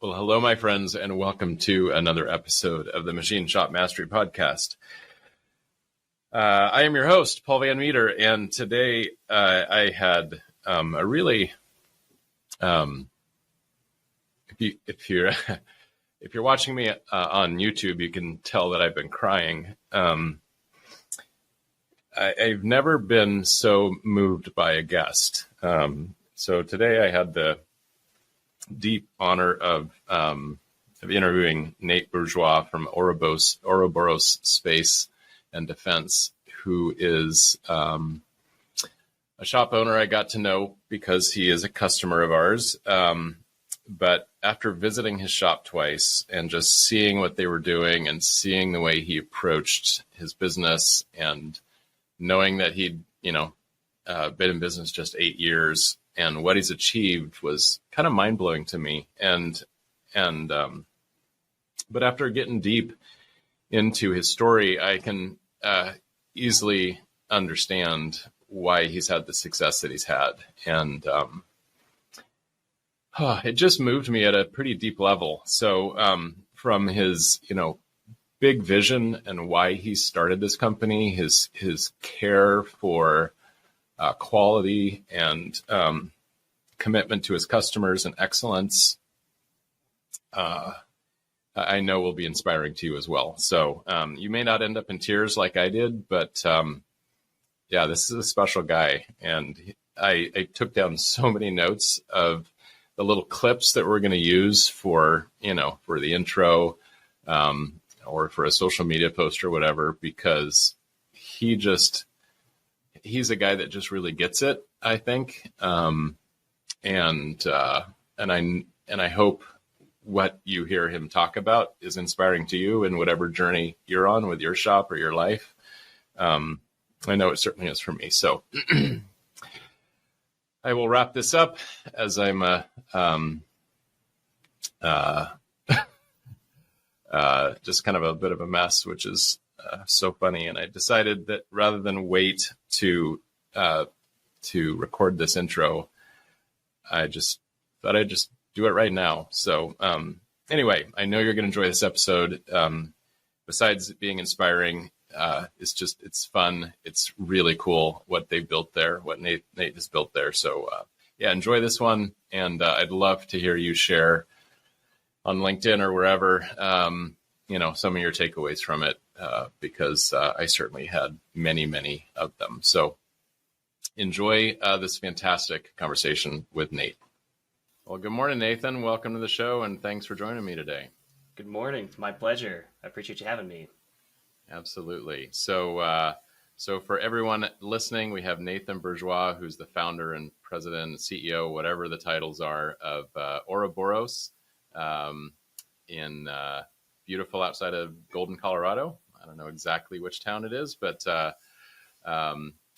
Well, hello, my friends, and welcome to another episode of the Machine Shop Mastery Podcast. I am your host, Paul Van Meter, and today I had a really, if you're if you're watching me on YouTube, you can tell that I've been crying. I've never been so moved by a guest. So today I had the deep honor of interviewing Nate Bourgeois from Oroborous Space and Defense, who is a shop owner I got to know because he is a customer of ours. But after visiting his shop twice and just seeing what they were doing and seeing the way he approached his business and knowing that he'd, been in business just 8 years and what he's achieved was kind of mind blowing to me. But after getting deep into his story, I can easily understand why he's had the success that he's had. And it just moved me at a pretty deep level. So from his, big vision and why he started this company, his care for quality and commitment to his customers and excellence, I know will be inspiring to you as well. So you may not end up in tears like I did, but this is a special guy. And I took down so many notes of the little clips that we're going to use for the intro or for a social media post or whatever, because he's a guy that just really gets it, I think. And I hope what you hear him talk about is inspiring to you in whatever journey you're on with your shop or your life. I know it certainly is for me. So I will wrap this up as I'm just kind of a bit of a mess, which is so funny. And I decided that rather than wait to record this intro, I just thought I'd just do it right now. So anyway, I know you're going to enjoy this episode. Besides it being inspiring, it's fun. It's really cool what they built there, what Nate has built there. So enjoy this one. And I'd love to hear you share on LinkedIn or wherever, some of your takeaways from it, because I certainly had many, many of them. So enjoy this fantastic conversation with Nate. Well, good morning, Nathan. Welcome to the show, and thanks for joining me today. Good morning. My pleasure. I appreciate you having me. Absolutely. So for everyone listening, we have Nathan Bourgeois, who's the founder and president, CEO, whatever the titles are, of Oroborous in beautiful outside of Golden, Colorado. I don't know exactly which town it is, but I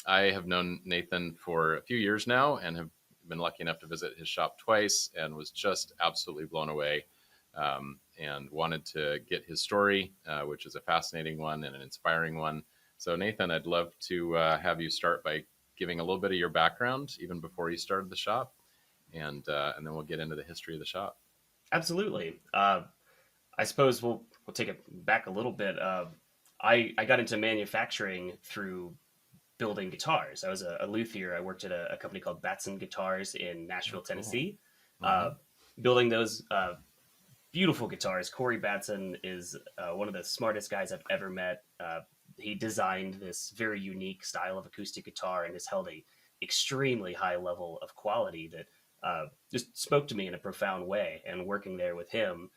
have known Nathan for a few years now and have been lucky enough to visit his shop twice and was just absolutely blown away and wanted to get his story, which is a fascinating one and an inspiring one. So Nathan, I'd love to have you start by giving a little bit of your background, even before you started the shop, and then we'll get into the history of the shop. Absolutely. I suppose we'll take it back a little bit. I got into manufacturing through building guitars. I was a luthier. I worked at a company called Batson Guitars in Nashville, Tennessee, building those beautiful guitars. Corey Batson is one of the smartest guys I've ever met. He designed this very unique style of acoustic guitar and has held a extremely high level of quality that just spoke to me in a profound way. And working there with him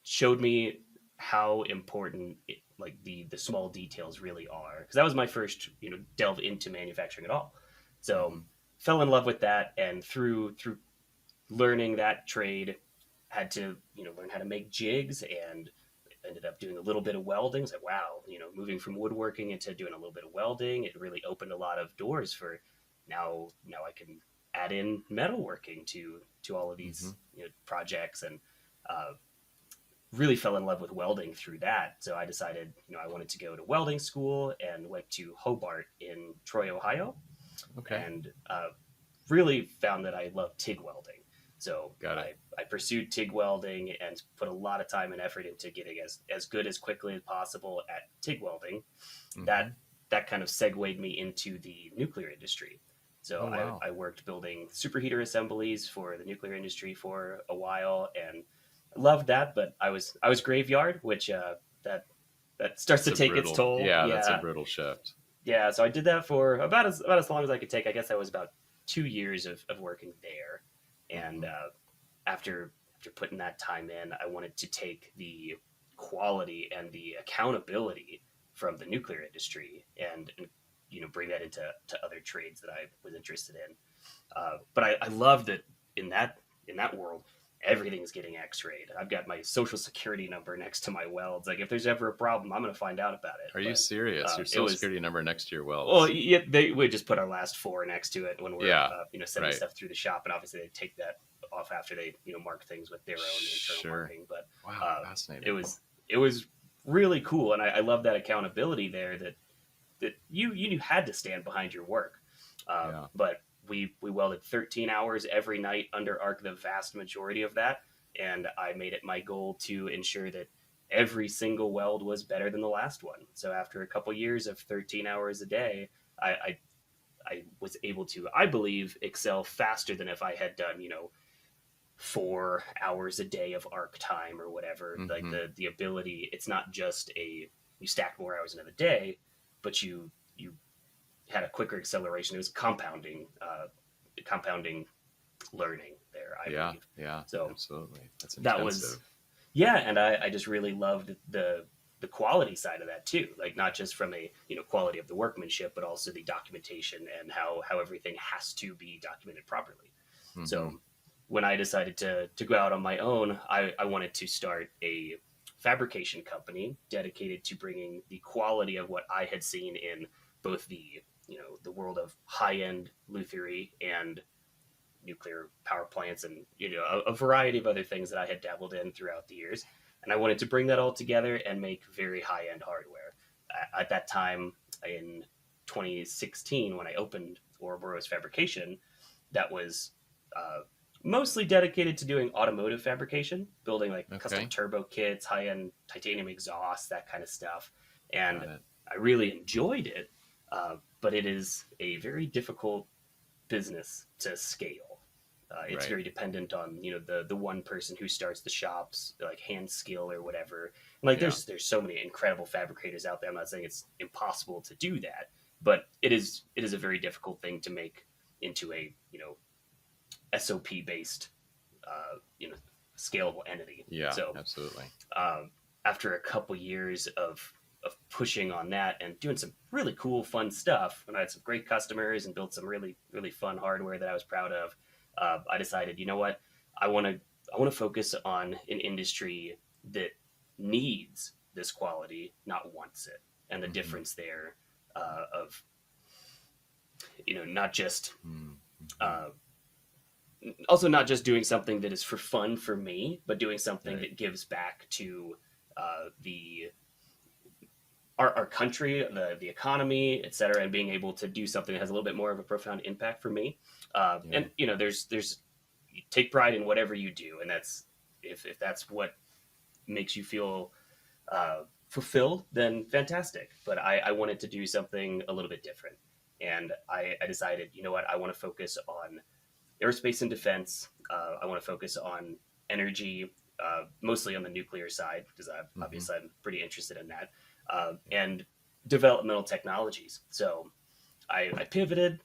showed me how important the small details really are, because that was my first delve into manufacturing at all. So fell in love with that, and through learning that trade, had to learn how to make jigs, and ended up doing a little bit of welding. It's like, wow, moving from woodworking into doing a little bit of welding, it really opened a lot of doors for now I can add in metalworking to all of these projects, and really fell in love with welding through that. So I decided, I wanted to go to welding school and went to Hobart in Troy, Ohio. Okay. And really found that I loved TIG welding. So Got it. I pursued TIG welding and put a lot of time and effort into getting as good as quickly as possible at TIG welding. Mm-hmm. That kind of segued me into the nuclear industry. So Oh, wow. I worked building superheater assemblies for the nuclear industry for a while, and I loved that. But I was graveyard, which that starts to take its toll. That's a Yeah, brutal shift. yeah. So I did that for about as long as I could take. I guess that was about 2 years of working there, and Mm-hmm. after putting that time in, I wanted to take the quality and the accountability from the nuclear industry and bring that into other trades that I was interested in. But I love that in that world, everything's getting X-rayed. I've got my social security number next to my welds. Like if there's ever a problem, I'm going to find out about it. Are you But serious? Your it social was security number next to your well, welds? yeah, they would just put our last four next to it when we're Yeah, sending right. stuff through the shop, and obviously they take that off after they mark things with their own internal Sure. marking. But Wow, uh, fascinating. it was really cool, and I love that accountability there. That you had to stand behind your work. Yeah. But we welded 13 hours every night under arc the vast majority of that, and I made it my goal to ensure that every single weld was better than the last one. So after a couple years of 13 hours a day, I, I I was able to, I believe, excel faster than if I had done 4 hours a day of arc time or whatever. Like Mm-hmm. the ability, it's not just you stack more hours into the day, but you had a quicker acceleration. It was compounding learning there, I Yeah, believe. yeah, So absolutely. That's that was, intensive. yeah, and I just really loved the quality side of that too. Like not just from a quality of the workmanship, but also the documentation and how everything has to be documented properly. Mm-hmm. So when I decided to go out on my own, I wanted to start a fabrication company dedicated to bringing the quality of what I had seen in both the world of high end lutherie and nuclear power plants and a variety of other things that I had dabbled in throughout the years. And I wanted to bring that all together and make very high end hardware. At that time in 2016, when I opened Oroborous Fabrication, that was uh, mostly dedicated to doing automotive fabrication, building like custom Okay, turbo kits, high end titanium exhausts, that kind of stuff. And got it. I really enjoyed it, but it is a very difficult business to scale. It's Right. very dependent on the one person who starts the shops, like hand skill or whatever. And like Yeah. there's so many incredible fabricators out there. I'm not saying it's impossible to do that, but it is a very difficult thing to make into a SOP based scalable entity. Yeah, So absolutely. um, after a couple years of pushing on that and doing some really cool, fun stuff, and I had some great customers and built some really, really fun hardware that I was proud of. I decided, you know what, I want to focus on an industry that needs this quality, not wants it, and the Mm-hmm. difference there of not just Mm-hmm. uh, also not just doing something that is for fun for me, but doing something Right. that gives back to the our country, the economy, et cetera, and being able to do something that has a little bit more of a profound impact for me. Yeah. And there's you take pride in whatever you do, and that's if that's what makes you feel fulfilled, then fantastic. But I wanted to do something a little bit different, and I decided, you know what, I want to focus on aerospace and defense. I want to focus on energy, mostly on the nuclear side, because Mm-hmm. obviously I'm pretty interested in that, and developmental technologies. So I pivoted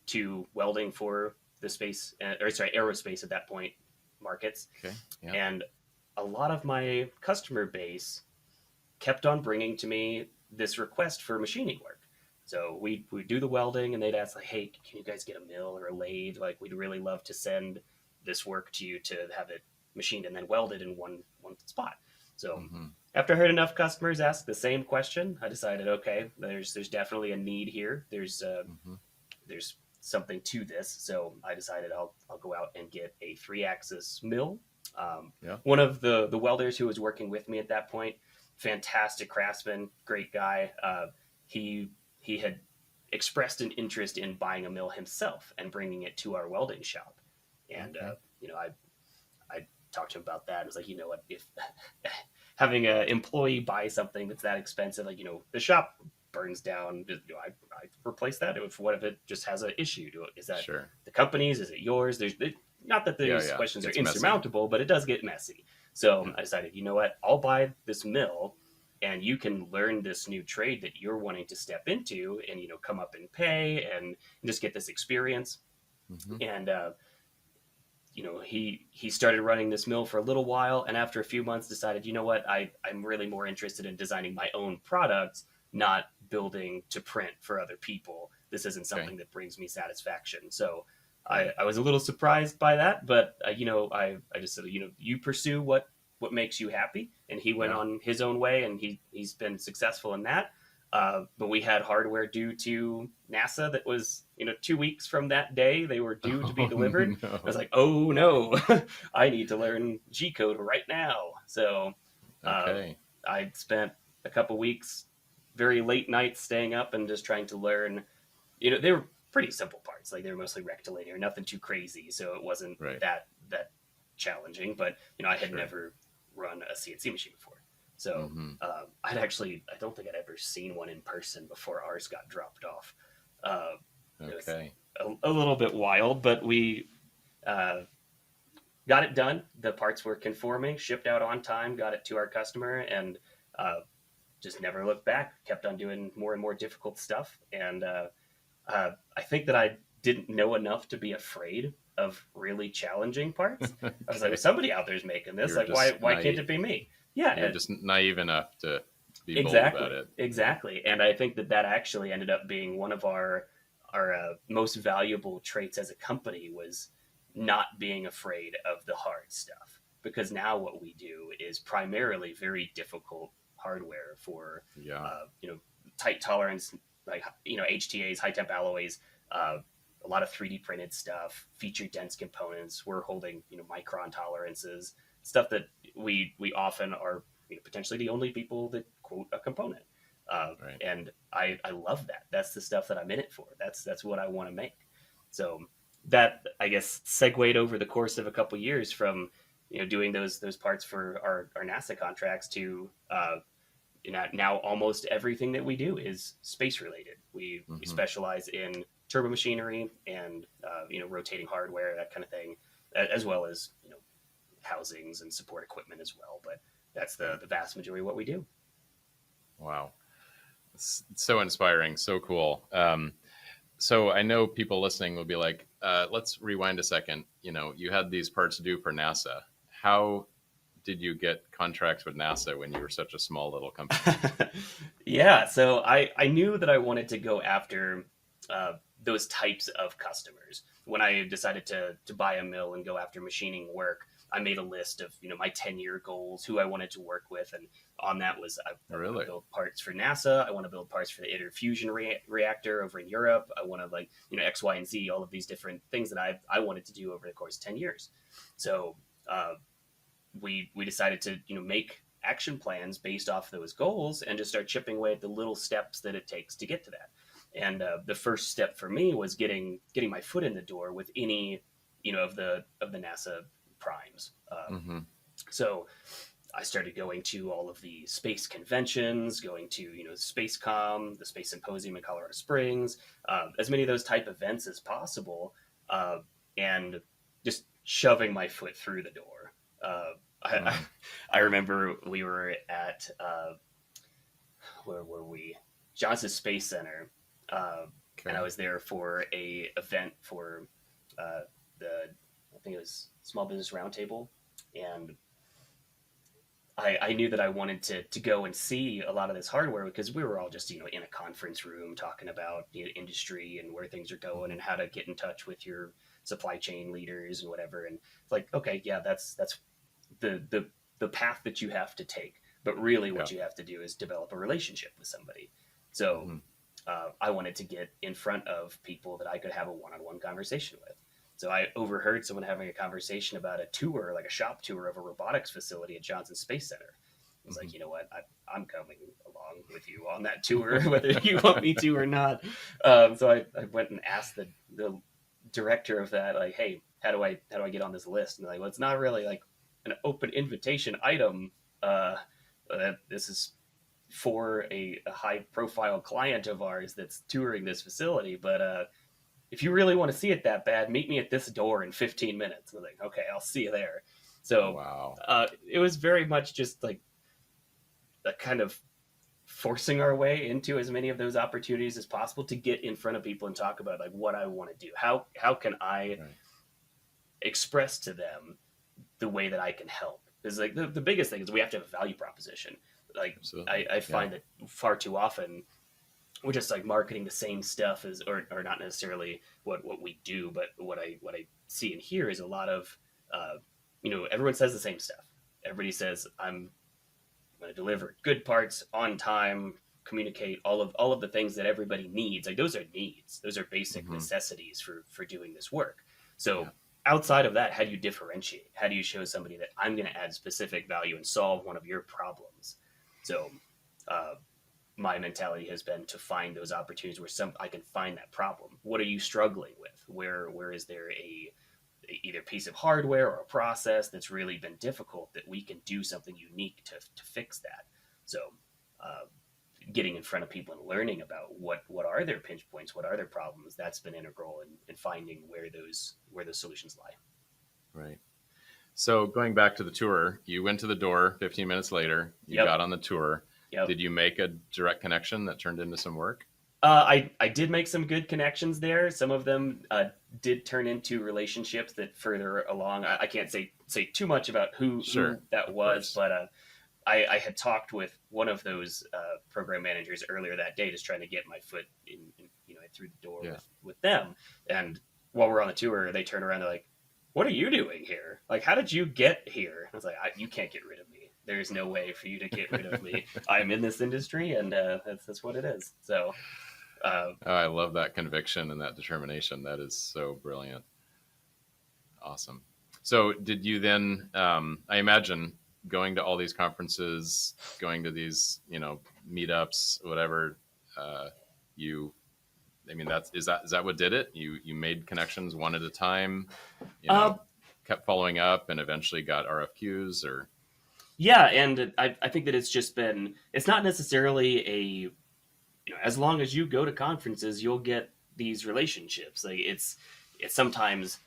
to welding for the space, or sorry, aerospace at that point markets, Okay. Yeah. and a lot of my customer base kept on bringing to me this request for machining work. So we do the welding, and they'd ask like, "Hey, can you guys get a mill or a lathe? Like, we'd really love to send this work to you to have it machined and then welded in one spot." So Mm-hmm. after I heard enough customers ask the same question, I decided, okay, there's definitely a need here. Mm-hmm. There's something to this. So I decided I'll go out and get a 3-axis mill. Yeah. One of the welders who was working with me at that point, fantastic craftsman, great guy. He had expressed an interest in buying a mill himself and bringing it to our welding shop. And Okay. I talked to him about that. I was like, you know what, if having an employee buy something that's that expensive, like, the shop burns down, I replace that. What if it just has an issue? Is that Sure. the company's? Is it yours? Not that Yeah, these yeah. questions are It's messy. insurmountable, but it does get messy. So Yeah. I decided, you know what, I'll buy this mill, and you can learn this new trade that you're wanting to step into, and come up and pay, and just get this experience. Hmm. And he started running this mill for a little while, and after a few months decided, you know what, I'm really more interested in designing my own products, not building to print for other people. This isn't Okay. something that brings me satisfaction. So Right. I was a little surprised by that, but I just said, you pursue what makes you happy, and he went Yeah. on his own way, and he's been successful in that. But we had hardware due to NASA that was, 2 weeks from that day they were due to be Oh delivered. I was no. like, oh no, I need to learn G code right now. So uh, Okay. I spent a couple weeks, very late nights, staying up and just trying to learn. They were pretty simple parts, like they were mostly rectilinear, nothing too crazy. So it wasn't Right. that challenging. But I had Sure. never run a CNC machine before. So Hmm. I don't think I'd ever seen one in person before ours got dropped off. Uh, it was Okay. a little bit wild, but we uh, got it done. The parts were conforming, shipped out on time, got it to our customer, and uh, just never looked back. Kept on doing more and more difficult stuff, and I think that I didn't know enough to be afraid of really challenging parts. I was like, Okay. well, somebody out there's making You this. were Like, just why can't naive. it be me? Yeah, You're just naive enough to be bold about exactly, it. Yeah. exactly. And I think that actually ended up being one of our most valuable traits as a company, was not being afraid of the hard stuff. Because now what we do is primarily very difficult hardware for Yeah. uh, you know tight tolerance, like HTAs, high temp alloys. Uh, a lot of 3D printed stuff, feature dense components. We're holding micron tolerances, stuff that we often are potentially the only people that quote a component. Right. And I love that. That's the stuff that I'm in it for. That's what I want to make. So that, I guess, segued over the course of a couple years from doing those parts for our NASA contracts to now almost everything that we do is space related. We Hmm. specialize in turbo machinery and rotating hardware, that kind of thing, as well as housings and support equipment as well. But that's Right. the vast majority of what we do. Wow. It's so inspiring. So cool. So I know people listening will be like, let's rewind a second. You had these parts due for NASA. How did you get contracts with NASA when you were such a small little company? Yeah, so I knew that I wanted to go after those types of customers. When I decided to buy a mill and go after machining work, I made a list of my 10-year goals, who I wanted to work with, and on that was I want to Really? build parts for NASA. I want to build parts for the ITER fusion reactor over in Europe. I want to, like, X, Y, and Z, all of these different things that I wanted to do over the course of 10 years. So we decided to make action plans based off those goals and just start chipping away at the little steps that it takes to get to that. And the first step for me was getting my foot in the door with any of the NASA primes. Hmm. So I started going to all of the space conventions, going to SpaceCom, the Space Symposium in Colorado Springs, as many of those type events as possible, and just shoving my foot through the door. Uh, I, Hmm. I remember we were at where were we? Johnson Space Center, and I Okay. was there for a event for uh, the I think it was Small Business Roundtable, and I knew that I wanted to go and see a lot of this hardware, because we were all just in a conference room talking about industry and where things are going Hmm. and how to get in touch with your supply chain leaders and whatever. And it's like, okay, yeah, that's the path that you have to take. But really, Yeah. what you have to do is develop a relationship with somebody. So Hmm. I wanted to get in front of people that I could have a one-on-one conversation with. So I overheard someone having a conversation about a tour, like a shop tour of a robotics facility at Johnson Space Center. I was Hmm. like, you know what, I'm coming along with you on that tour, whether you want me to or not. So I went and asked the director of that, like, hey, how do I get on this list? And they're like, well, it's not really like an open invitation item. This is for a high profile client of ours that's touring this facility. But if you really want to see it that bad, meet me at this door in 15 minutes. And I'm like, okay, I'll see you there. So Wow. it was very much just like a kind of forcing our way into as many of those opportunities as possible to get in front of people and talk about like what I want to do. How can I Right. express to them the way that I can help? Because like the biggest thing is we have to have a value proposition. Like Absolutely. I find that far too often we're just like marketing the same stuff as, or not necessarily what we do, but what I see and hear is a lot of, everyone says the same stuff. Everybody says I'm going to deliver good parts on time, communicate all of the things that everybody needs. Like those are needs. Those are basic necessities for doing this work. So outside of that, how do you differentiate? How do you show somebody that I'm going to add specific value and solve one of your problems? So my mentality has been to find those opportunities where I can find that problem. What are you struggling with? Where is there either piece of hardware or a process that's really been difficult that we can do something unique to fix that? So getting in front of people and learning about what are their pinch points, what are their problems, that's been integral in finding where those solutions lie. Right. So going back to the tour, you went to the door 15 minutes later, you got on the tour. Yep. Did you make a direct connection that turned into some work? I did make some good connections there. Some of them did turn into relationships that further along. I can't say too much about who that was, but I had talked with one of those program managers earlier that day, just trying to get my foot in through the door with them. And while we're on the tour, they turn around, they're like, "What are you doing here? Like, how did you get here?" I was like, "You can't get rid of me. There's no way for you to get rid of me. I'm in this industry, and that's what it is." So, I love that conviction and that determination. That is so brilliant. Awesome. So, did you then? I imagine going to all these conferences, going to these meetups, whatever. Is that what did it? You made connections one at a time. Kept following up, and eventually got RFQs or. Yeah, and I think that it's not necessarily as long as you go to conferences, you'll get these relationships. Like it's sometimes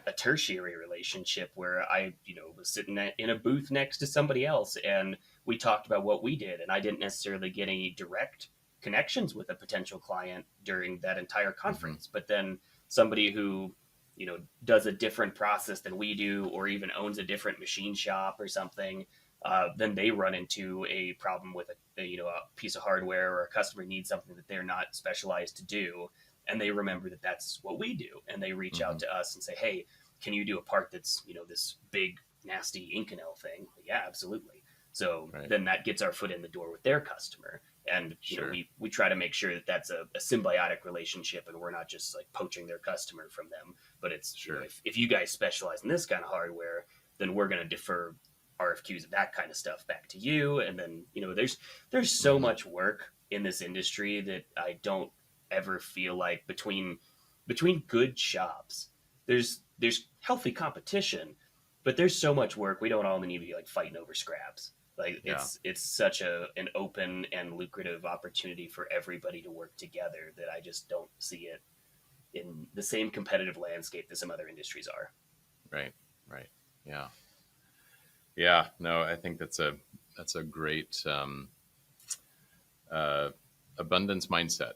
a tertiary relationship where I, was sitting in a booth next to somebody else and we talked about what we did, and I didn't necessarily get any direct connections with a potential client during that entire conference. But then somebody who, does a different process than we do, or even owns a different machine shop or something, then they run into a problem with a piece of hardware, or a customer needs something that they're not specialized to do, and they remember that that's what we do, and they reach out to us and say, "Hey, can you do a part that's this big nasty Inconel thing?" Yeah, absolutely. So then that gets our foot in the door with their customer, and we try to make sure that that's a symbiotic relationship, and we're not just like poaching their customer from them, but it's if you guys specialize in this kind of hardware, then we're going to defer RFQs of that kind of stuff back to you. And then there's so much work in this industry that I don't ever feel like between good shops there's healthy competition, but there's so much work. We don't all need to be like fighting over scraps. Like it's such an open and lucrative opportunity for everybody to work together that I just don't see it in the same competitive landscape that some other industries are. Right. Yeah, no, I think that's a great abundance mindset,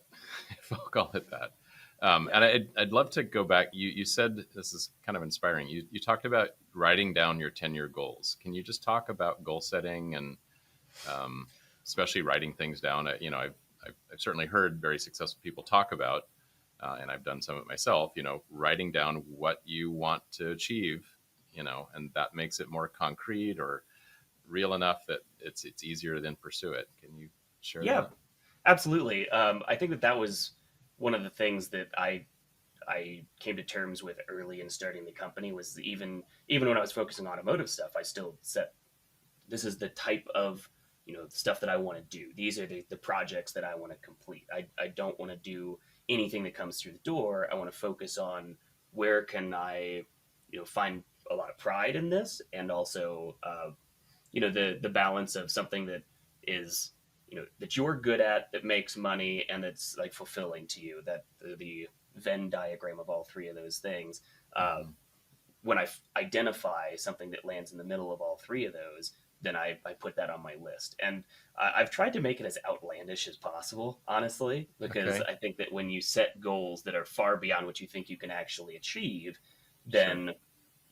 if I'll call it that. And I'd love to go back. You said, this is kind of inspiring. You talked about writing down your 10-year goals. Can you just talk about goal setting and especially writing things down? I've certainly heard very successful people talk about, and I've done some of it myself, writing down what you want to achieve, and that makes it more concrete or real enough that it's easier to then pursue it. Can you share that? Yeah, absolutely. I think that was one of the things that I came to terms with early in starting the company, was even when I was focusing on automotive stuff, I still set, this is the type of stuff that I want to do. These are the projects that I want to complete. I don't want to do anything that comes through the door. I want to focus on where can I find a lot of pride in this, and also the balance of something that is that you're good at, that makes money, and that's like fulfilling to you. That the Venn diagram of all three of those things. Mm-hmm. When I identify something that lands in the middle of all three of those, then I put that on my list. And I've tried to make it as outlandish as possible, honestly, because Okay. I think that when you set goals that are far beyond what you think you can actually achieve, Sure. then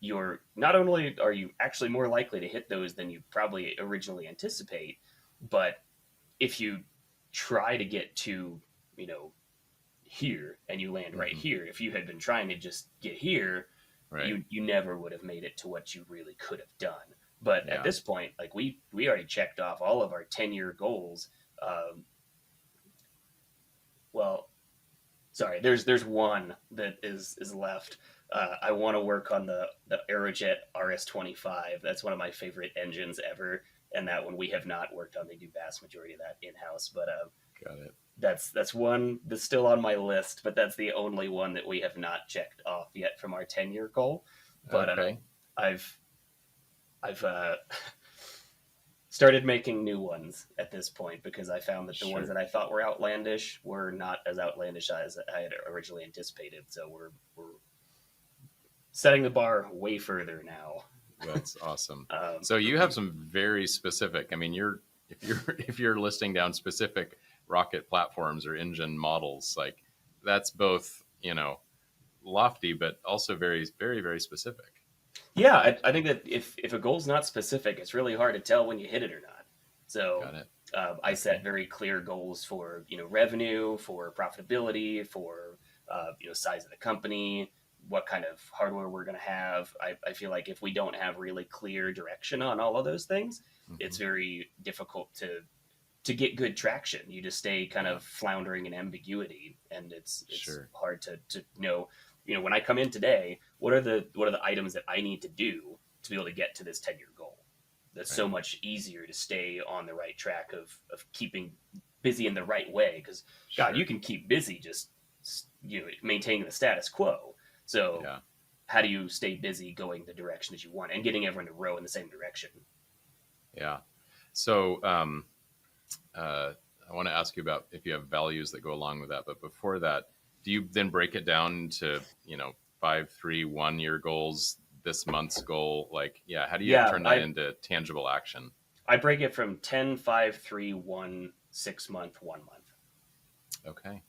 you're not only are you actually more likely to hit those than you probably originally anticipate, but if you try to get to, you know, here and you land right Mm-hmm. here, if you had been trying to just get here, Right. you never would have made it to what you really could have done. But at Yeah. this point, like we already checked off all of our 10-year goals. Um, well, sorry, there's one that is left. I want to work on the Aerojet RS-25. That's one of my favorite engines ever, and that one we have not worked on. They do vast majority of that in house, but Got it. that's one that's still on my list. But that's the only one that we have not checked off yet from our 10-year goal. But Okay. I've I've started making new ones at this point because I found that the ones Sure. that I thought were outlandish were not as outlandish as I had originally anticipated. So we're setting the bar way further now. That's awesome. Um, So you have some very specific. I mean, you're if you're if you're listing down specific rocket platforms or engine models, like that's both lofty, but also very very very specific. yeah, I think that if a goal's not specific, it's really hard to tell when you hit it or not. So Got it. I set Okay. very clear goals for revenue, for profitability, for size of the company, what kind of hardware we're going to have. I feel like if we don't have really clear direction on all of those things, Hmm. it's very difficult to get good traction. You just stay kind Yeah. of floundering in ambiguity, and it's Sure. hard to know. When I come in today, what are the items that I need to do to be able to get to this 10-year goal? That's so Right. much easier to stay on the right track of keeping busy in the right way. Because God, you Sure. can keep busy just maintaining the status quo. So Yeah. how do you stay busy going the direction that you want and getting everyone to row in the same direction? Yeah. So uh, I want to ask you about if you have values that go along with that. But before that, do you then break it down to 5, 3, 1 year goals? This month's goal, like, yeah, how do you Yeah, turn that I into tangible action? I break it from 10, 5, 3, 1, 6 month, 1 month. Okay.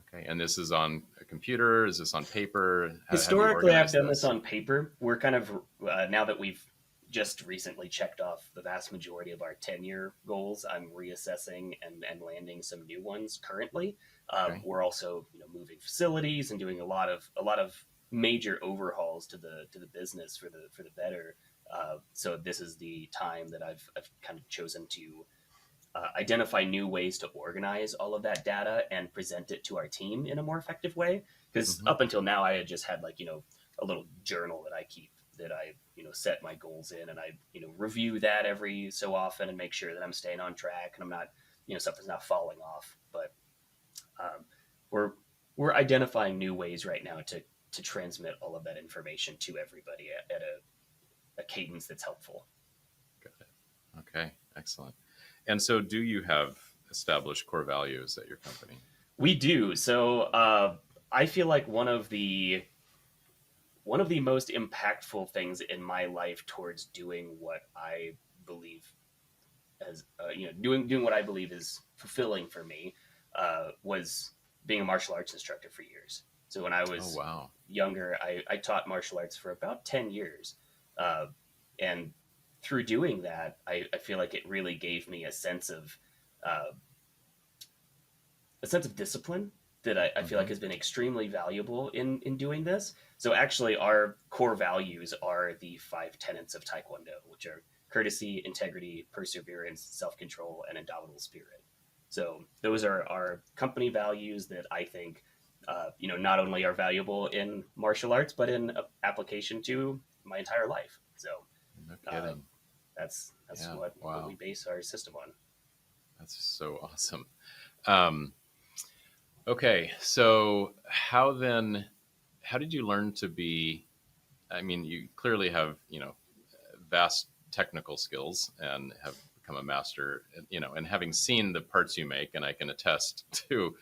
Okay. And this is on a computer? Is this on paper? How do you Historically, I've organize done this this? on paper. We're kind of now that we've just recently checked off the vast majority of our 10-year goals. I'm reassessing and landing some new ones currently. Okay. We're also moving facilities and doing a lot of major overhauls to the business for the better. So this is the time that I've kind of chosen to identify new ways to organize all of that data and present it to our team in a more effective way. Because Hmm. up until now, I had just had a little journal that I keep that I set my goals in, and I review that every so often and make sure that I'm staying on track and I'm not something's not falling off. But um, we're we're identifying new ways right now to transmit all of that information to everybody at a cadence that's helpful. Got it. Okay. Excellent. And so, do you have established core values at your company? We do. So I feel like one of the most impactful things in my life towards doing what I believe as doing what I believe is fulfilling for me was being a martial arts instructor for years. So when I Oh, was wow. younger, I taught martial arts for about 10 years, uh, and through doing that, I feel like it really gave me uh, a sense of discipline that I feel like Hmm. has been extremely valuable in doing this. So actually, our core values are the five tenets of Taekwondo, which are courtesy, integrity, perseverance, self-control, and indomitable spirit. So those are our company values that I think, not only are valuable in martial arts, but in application to my entire life. So No uh, kidding. that's Yeah. what we Wow. base our system on. That's so awesome. Um, okay. So, how did you learn to be I mean, you clearly have, vast technical skills and have become a master, and having seen the parts you make, and I can attest to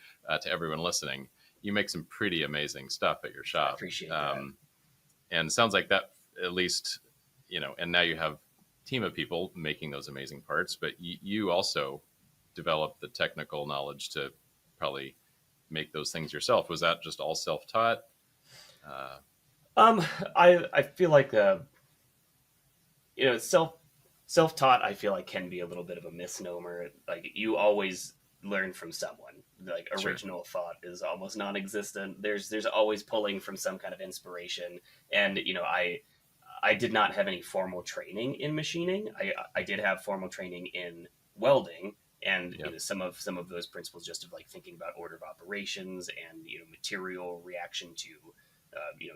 everyone listening, you make some pretty amazing stuff at your I shop. appreciate that. And it sounds like that, at least, and now you have a team of people making those amazing parts, but you also developed the technical knowledge to probably make those things yourself. Was that just all self-taught? Uh, Um, I feel like self taught. I feel like can be a little bit of a misnomer. Like you always learn from someone. Like sure. original thought is almost non-existent. There's always pulling from some kind of inspiration. And I did not have any formal training in machining. I did have formal training in welding, and Yep. some of those principles just of like thinking about order of operations and material reaction to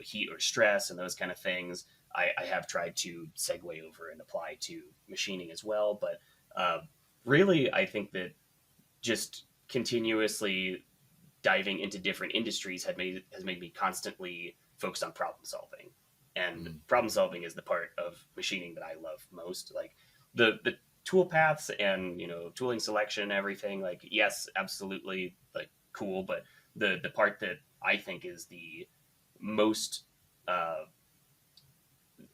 heat or stress and those kind of things. I have tried to segue over and apply to machining as well, but really I think that just continuously diving into different industries has made me constantly focused on problem solving. And problem solving is the part of machining that I love most. Like the tool paths and tooling selection and everything. Like yes, absolutely, like cool. But the part that I think is the most,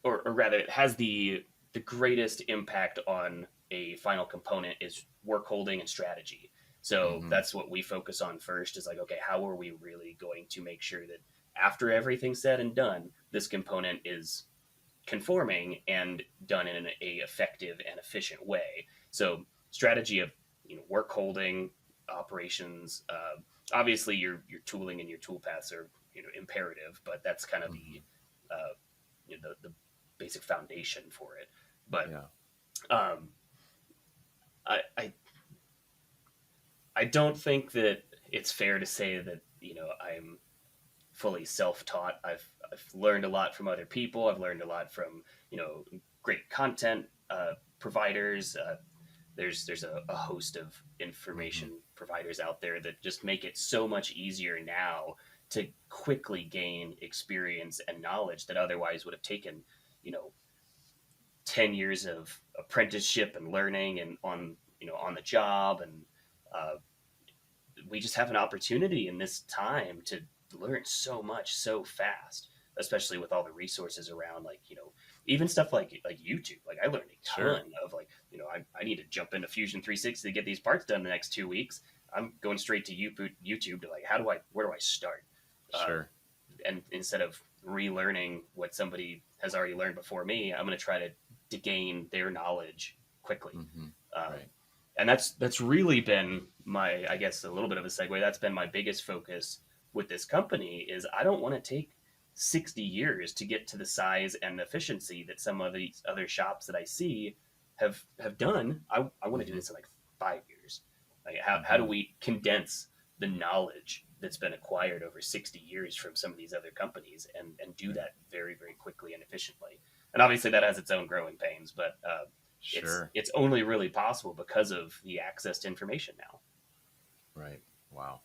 or rather, it has the greatest impact on a final component is work holding and strategy. So Mm-hmm. that's what we focus on first is like, okay, how are we really going to make sure that after everything's said and done, this component is conforming and done in a effective and efficient way. So strategy of work holding operations. Obviously, your tooling and your tool paths are imperative, but that's kind of Mm-hmm. the basic foundation for it. But Yeah. um, I, I I don't think that it's fair to say that I'm fully self-taught. I've learned a lot from other people. I've learned a lot from great content providers. There's a host of Mm-hmm. information providers out there that just make it so much easier now to quickly gain experience and knowledge that otherwise would have taken you know 10 years of apprenticeship and learning and on the job. And uh, we just have an opportunity in this time to learn so much so fast, especially with all the resources around, like even stuff like YouTube. Like I learned a Sure. ton of I need to jump into Fusion 360 to get these parts done in the next 2 weeks. I'm going straight to YouTube to like, where do I start? uh, Sure. and instead of relearning what somebody has already learned before me, I'm going to try to gain their knowledge quickly. Mm-hmm. um, Right. and that's really been my, I guess, a little bit of a segue. That's been my biggest focus with this company is I don't want to take 60 years to get to the size and efficiency that some of these other shops that I see have done. I want to do Mm-hmm. this in like 5 years. Like how do Mm-hmm. we condense the knowledge that's been acquired over 60 years from some of these other companies and do Right. that very, very quickly and efficiently? And obviously that has its own growing pains, but it's Sure. it's only really possible because of the access to information now. Right. Wow.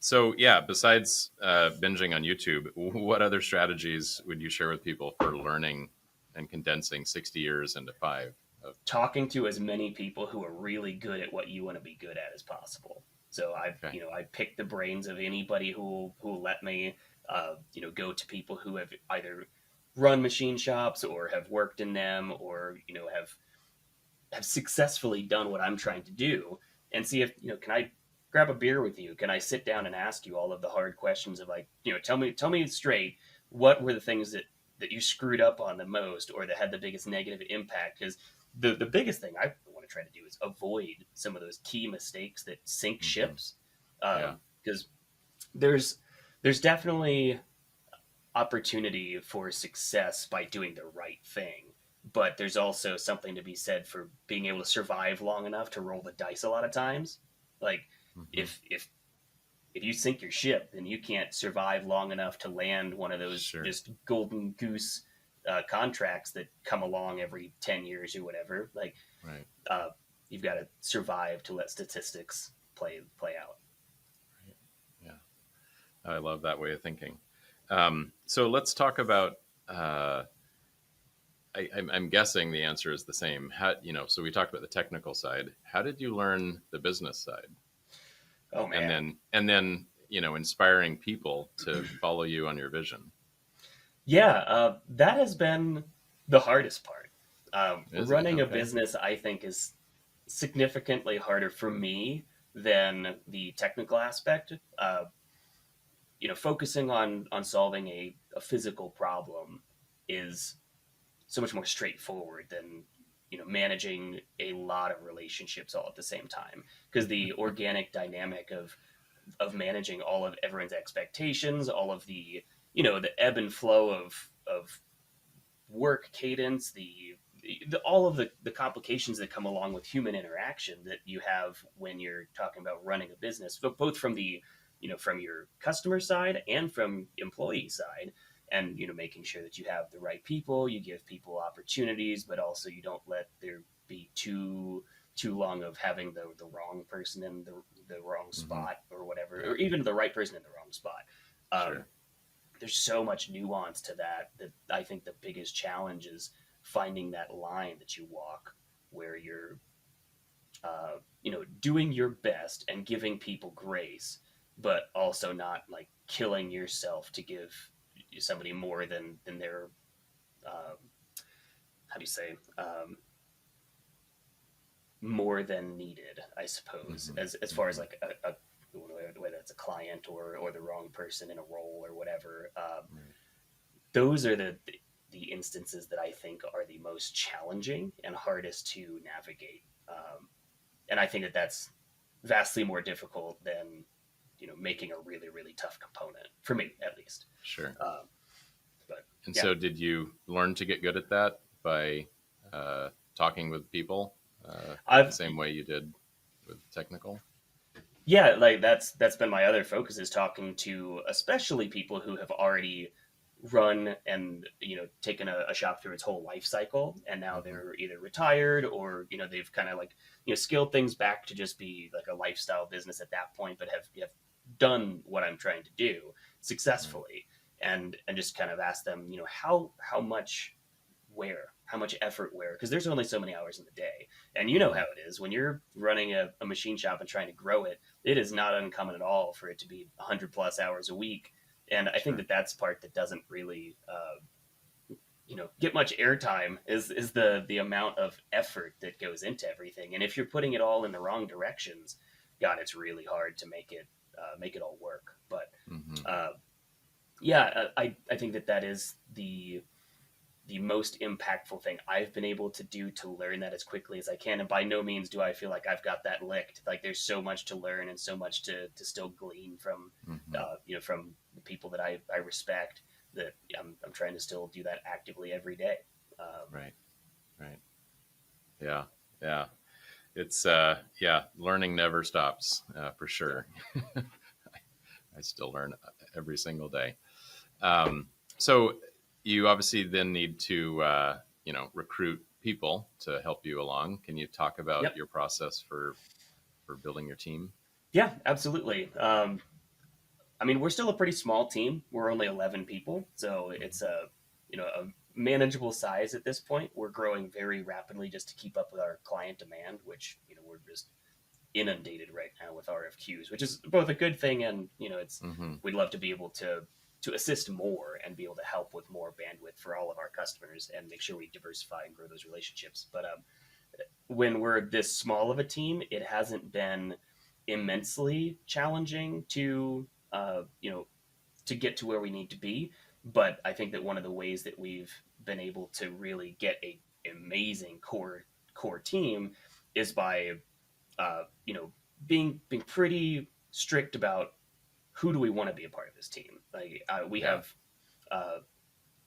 So yeah, besides binging on YouTube, what other strategies would you share with people for learning and condensing 60 years into five? Of, Talking to as many people who are really good at what you want to be good at as possible. So okay. I pick the brains of anybody who will let me, go to people who have either run machine shops or have worked in them, or have successfully done what I'm trying to do, and see if can I grab a beer with you? Can I sit down and ask you all of the hard questions of like, tell me straight, what were the things that you screwed up on the most or that had the biggest negative impact? Because the biggest thing I want to try to do is avoid some of those key mistakes that sink Mm-hmm. ships. Yeah. Because there's there's definitely opportunity for success by doing the right thing. But there's also something to be said for being able to survive long enough to roll the dice a lot of times. Like Mm-hmm. if you sink your ship, then you can't survive long enough to land one of those Sure. just golden goose contracts that come along every 10 years or whatever. Like Right. uh, you've got to survive to let statistics play out. Right. Yeah. I love that way of thinking. So let's talk about uh, I'm guessing the answer is the same. How, so we talked about the technical side. How did you learn the business side? Oh And man. then, inspiring people to follow you on your vision. Yeah, that has been the hardest part. Is it? Running a Okay. business, I think, is significantly harder for me than the technical aspect. Focusing on solving a physical problem is so much more straightforward than managing a lot of relationships all at the same time, because the organic dynamic of managing all of everyone's expectations, all of the ebb and flow of work cadence, all of the complications that come along with human interaction that you have when you're talking about running a business, but both from from your customer side and from employee side, and making sure that you have the right people, you give people opportunities, but also you don't let there be too long of having the wrong person in the wrong Hmm. spot or whatever, Yeah. or even the right person in the wrong spot. um, Sure. there's so much nuance to that I think the biggest challenge is finding that line that you walk where you're doing your best and giving people grace, but also not like killing yourself to give somebody more than their um, how do you say more than needed, I suppose, Hmm. as far as Hmm. like whether it's a client or the wrong person in a role or whatever. Right. Those are the instances that I think are the most challenging and hardest to navigate. And I think that that's vastly more difficult than making a really really tough component for me at least. Sure. Um, but And yeah, so, did you learn to get good at that by talking with people the I've same way you did with technical? yeah, like that's been my other focus, is talking to especially people who have already run and taken a shop through its whole life cycle, and now Hmm. they're either retired or they've kind of like scaled things back to just be like a lifestyle business at that point, but have done what I'm trying to do Right. successfully, and just kind of ask them how much where how much effort where, because there's only so many hours in the day, and you know how Hmm. it is when you're running a machine shop and trying to grow it. It is not uncommon at all for it to be 100 plus hours a week, and I think Sure. that that's part that doesn't really get much airtime, is the amount of effort that goes into everything, and if you're putting it all in the wrong directions, god, it's really hard to make it all work. But Hmm. uh, yeah, I think that that is the most impactful thing I've been able to do to learn that as quickly as I can. And by no means do I feel like I've got that licked. Like there's so much to learn and so much to still glean from, Hmm. from the people that I respect, that I'm trying to still do that actively every day. Right. Right. Yeah. Yeah. It's learning never stops for Yeah. sure. I still learn every single day. So you obviously then need to recruit people to help you along. Can you talk about Yep. your process for building your team? Yeah, absolutely. I mean, we're still a pretty small team. We're only 11 people, so Hmm. it's a manageable size at this point. We're growing very rapidly just to keep up with our client demand, which we're just inundated right now with RFQs, which is both a good thing, and it's Hmm. we'd love to be able to assist more and be able to help with more bandwidth for all of our customers and make sure we diversify and grow those relationships. But when we're this small of a team, it hasn't been immensely challenging to get to where we need to be. But I think that one of the ways that we've been able to really get a amazing core team is by uh, you know being pretty strict about who do we want to be a part of this team. Like we Yeah. have uh,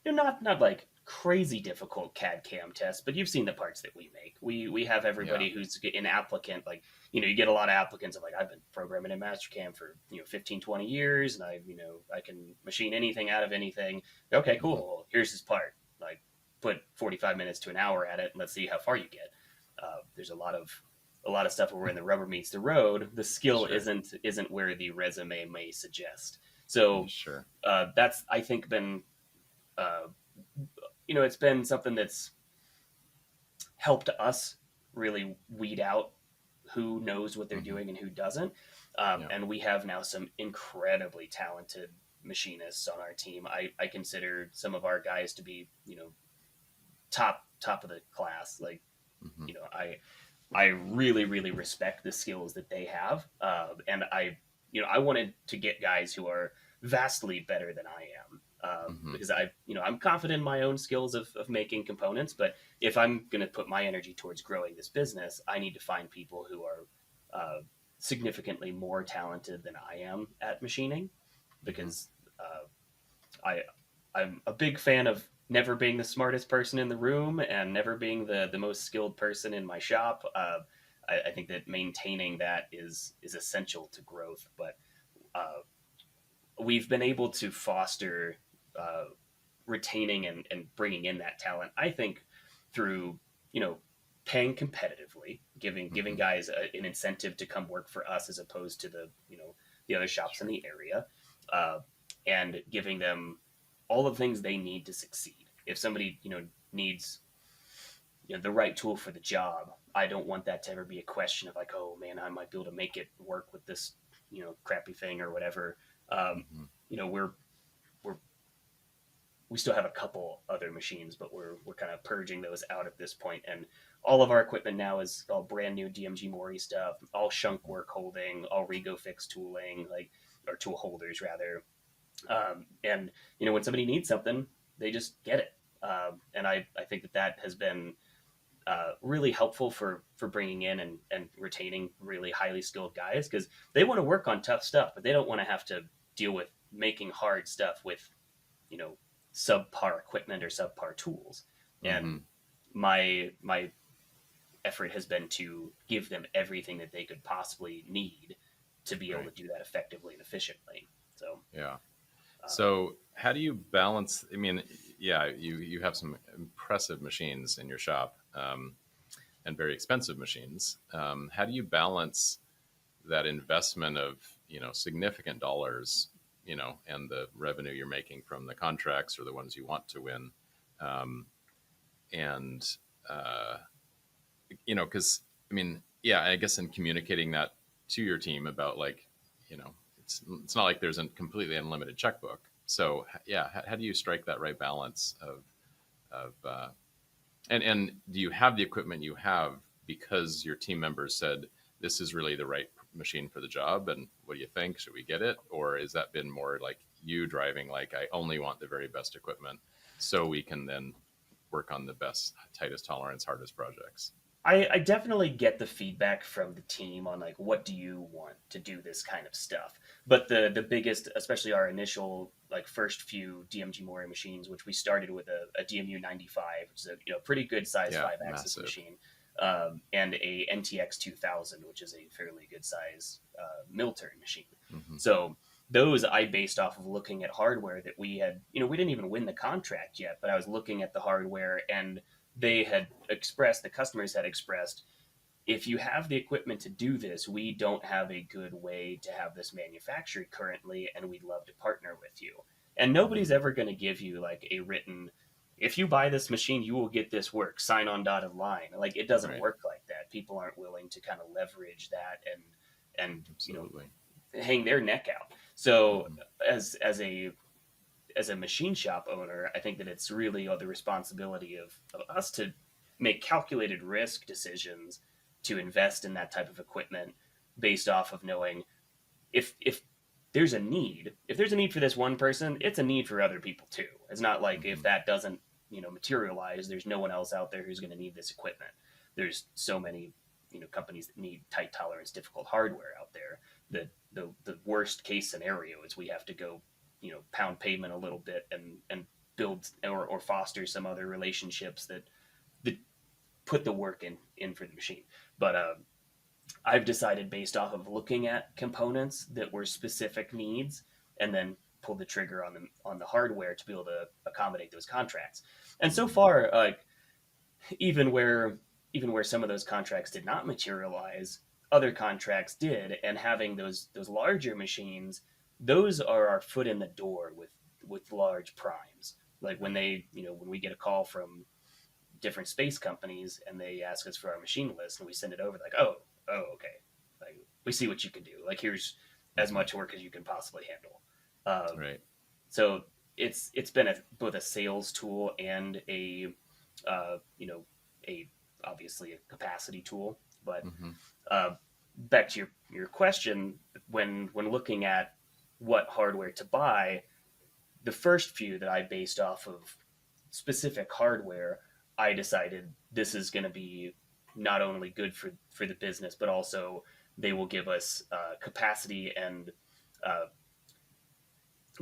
not like crazy difficult CAD CAM tests, but you've seen the parts that we make. We have Yeah. everybody who's an applicant. Like you get a lot of applicants of like, I've been programming in Mastercam for 15, 20 years, and I can machine anything out of anything. Okay, cool. Hmm. Well, here's this part. Like put 45 minutes to an hour at it, and let's see how far you get. There's a lot of stuff where when the rubber meets the road, the skill Sure. isn't where the resume may suggest. So Sure. that's I think been uh, it's been something that's helped us really weed out who knows what they're Hmm. doing and who doesn't. Yeah. And we have now some incredibly talented machinists on our team. I consider some of our guys to be, top of the class. Like, Hmm. I really, really respect the skills that they have. And I wanted to get guys who are vastly better than I am. Hmm. Because I'm confident in my own skills of making components, but if I'm going to put my energy towards growing this business, I need to find people who are uh, significantly more talented than I am at machining, Hmm. because I I'm a big fan of never being the smartest person in the room and never being the most skilled person in my shop. I think that maintaining that is essential to growth. But uh, we've been able to foster uh, retaining and bringing in that talent. I think through you know paying competitively, giving Hmm. guys an incentive to come work for us as opposed to the other shops in Sure. the area, uh, and giving them all the things they need to succeed. If somebody needs the right tool for the job, I don't want that to ever be a question of like, oh man, I might be able to make it work with this crappy thing or whatever. Um, Hmm. we're we still have a couple other machines, but we're kind of purging those out at this point. And all of our equipment now is all brand new DMG Mori stuff, all Shunk work holding, all Rego fix tooling, like or tool holders rather. And when somebody needs something, they just get it. And I think that has been really helpful for bringing in and retaining really highly skilled guys, because they want to work on tough stuff, but they don't want to have to deal with making hard stuff with you know subpar equipment or subpar tools. And Hmm. my effort has been to give them everything that they could possibly need to be able Right. to do that effectively and efficiently. So Yeah. um, So how do you balance? I mean, yeah, you have some impressive machines in your shop, and very expensive machines. How do you balance that investment of significant dollars, and the revenue you're making from the contracts or the ones you want to win, um, and uh, because I mean, yeah, I guess in communicating that to your team about like, it's not like there's a completely unlimited checkbook. So yeah, how do you strike that right balance of and do you have the equipment you have because your team members said this is really the right machine for the job, and what do you think, should we get it, or has that been more like you driving like I only want the very best equipment so we can then work on the best, tightest tolerance, hardest projects? I definitely get the feedback from the team on like what do you want to do this kind of stuff. But the biggest, especially our initial like first few DMG Mori machines, which we started with a DMU 95, which is a pretty good size Yeah, five axis massive. machine, and a NTX 2000, which is a fairly good size military machine. Hmm. So those I based off of looking at hardware that we had. We didn't even win the contract yet, but I was looking at the hardware, and the customers had expressed, if you have the equipment to do this, we don't have a good way to have this manufactured currently, and we'd love to partner with you. And nobody's Hmm. ever going to give you like a written, if you buy this machine, you will get this work, sign on dotted line. Like it doesn't Right. work like that. People aren't willing to kind of leverage that and Absolutely. hang their neck out. So Hmm. as a machine shop owner, I think that it's really the responsibility of us to make calculated risk decisions to invest in that type of equipment based off of knowing if there's a need. If there's a need for this one person, it's a need for other people too. It's not like if Hmm. that doesn't materialize, there's no one else out there who's going to need this equipment. There's so many companies that need tight tolerance difficult hardware out there that the worst case scenario is we have to go pound pavement a little bit and build or foster some other relationships that put the work in for the machine. But I've decided based off of looking at components that were specific needs, and then pulled the trigger on the hardware to be able to accommodate those contracts. And so Hmm. far, even where even where some of those contracts did not materialize, other contracts did. And having those larger machines, those are our foot in the door with large primes. Like when when we get a call from different space companies and they ask us for our machine list and we send it over, like, okay, like we see what you can do. Like here's as Mm-hmm. much work as you can possibly handle. Um, Right. so it's been both a sales tool and a a obviously a capacity tool. But Mm-hmm. uh, back to your question, when looking at what hardware to buy, the first few that I based off of specific hardware, I decided this is going to be not only good for the business, but also they will give us capacity and uh,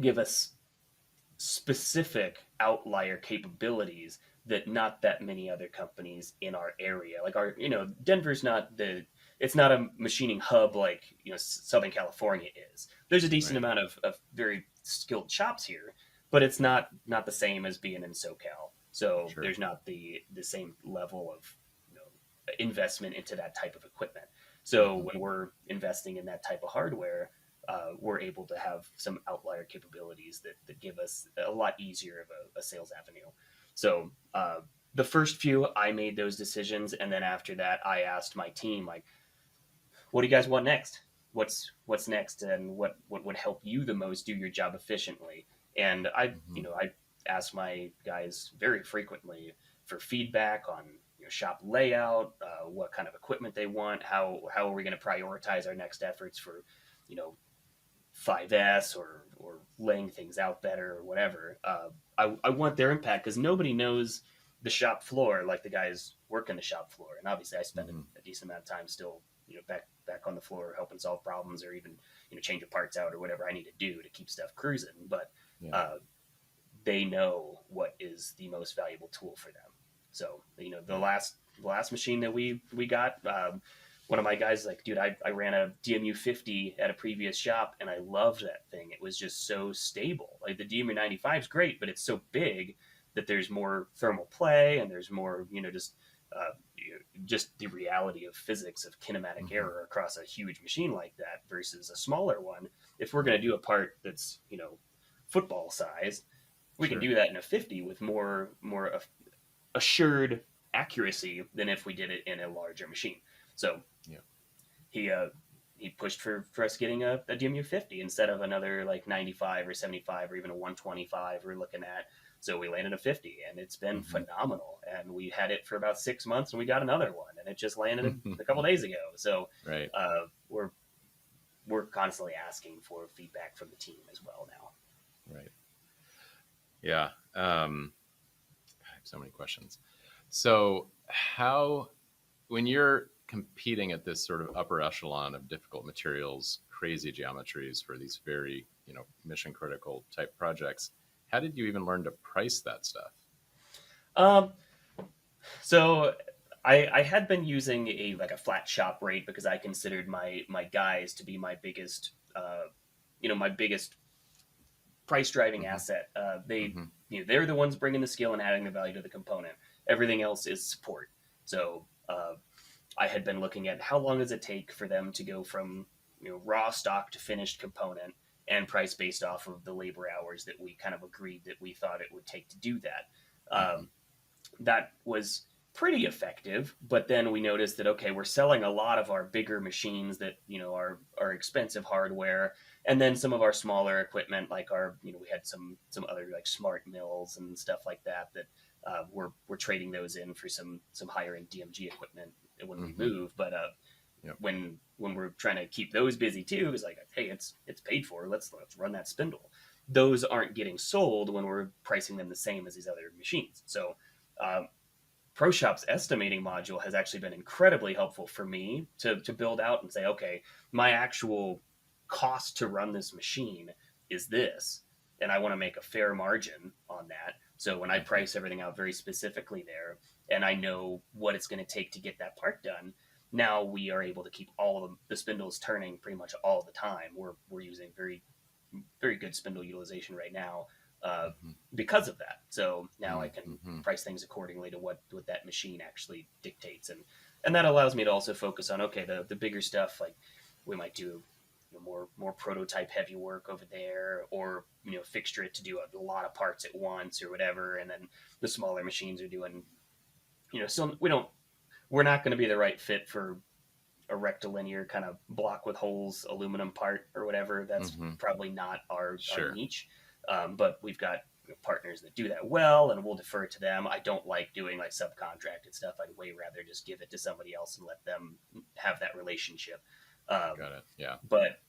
give us specific outlier capabilities that not that many other companies in our area, like our, Denver's not it's not a machining hub like, Southern California is. There's a decent Right. amount of very skilled shops here, but it's not the same as being in SoCal. So Sure. there's not the same level of, investment into that type of equipment. So Mm-hmm. when we're investing in that type of hardware, we're able to have some outlier capabilities that give us a lot easier of a sales avenue. So the first few, I made those decisions, and then after that, I asked my team, like, "What do you guys want next? What's next, and what would help you the most do your job efficiently?" And Mm-hmm. I ask my guys very frequently for feedback on shop layout, what kind of equipment they want, how are we going to prioritize our next efforts for you know 5S or laying things out better or whatever. I want their impact because nobody knows the shop floor like the guys working the shop floor. And obviously, I spend Mm-hmm. a decent amount of time still, back on the floor helping solve problems or even changing parts out or whatever I need to do to keep stuff cruising. But Yeah. uh, they know what is the most valuable tool for them. So Right. the last machine that we got, one of my guys is like, dude, I ran a DMU 50 at a previous shop and I loved that thing. It was just so stable. Like the DMU 95 is great, but it's so big that there's more thermal play and there's more just the reality of physics of kinematic Mm-hmm. error across a huge machine like that versus a smaller one. If we're going Right. to do a part that's football size, we can Sure. do that in a 50 with more assured accuracy than if we did it in a larger machine. So Yeah. he uh, he pushed for us getting a DMU 50 instead of another like 95 or 75 or even a 125 we're looking at. So we landed a 50 and it's been Mm-hmm. phenomenal. And we had it for about 6 months and we got another one and it just landed a couple days ago. So Right. we're constantly asking for feedback from the team as well now. Right. Yeah. I have so many questions. So, how, when you're competing at this sort of upper echelon of difficult materials, crazy geometries for these very, mission critical type projects, how did you even learn to price that stuff? Um, So I had been using a like a flat shop rate because I considered my guys to be my biggest my biggest price driving Mm-hmm. asset. They Mm-hmm. they're the ones bringing the skill and adding the value to the component. Everything else is support. So I had been looking at how long does it take for them to go from raw stock to finished component and price based off of the labor hours that we kind of agreed that we thought it would take to do that. Mm-hmm. That was pretty effective. But then we noticed that okay, we're selling a lot of our bigger machines that are expensive hardware, and then some of our smaller equipment, like our we had some other like smart mills and stuff like that that we're trading those in for some higher end DMG equipment when we Mm-hmm. move. But Yep. when we're trying to keep those busy too, it's like hey, it's paid for. Let's run that spindle. Those aren't getting sold when we're pricing them the same as these other machines. So um, ProShop's estimating module has actually been incredibly helpful for me to build out and say, okay, my actual cost to run this machine is this, and I want to make a fair margin on that. So when I Mm-hmm. price everything out very specifically there, and I know what it's going to take to get that part done, now we are able to keep all of the spindles turning pretty much all the time. We're using very good spindle utilization right now uh, Mm-hmm. because of that. So now I can Mm-hmm. price things accordingly to what that machine actually dictates, and that allows me to also focus on okay the bigger stuff like we might do more prototype heavy work over there, or fixture it to do a lot of parts at once or whatever, and then the smaller machines are doing, still we're not going to be the right fit for a rectilinear kind of block with holes aluminum part or whatever. That's probably not our niche. But we've got partners that do that well, and we'll defer to them. I don't like doing like subcontracted stuff. I'd way rather just give it to somebody else and let them have that relationship. Got it. Yeah. But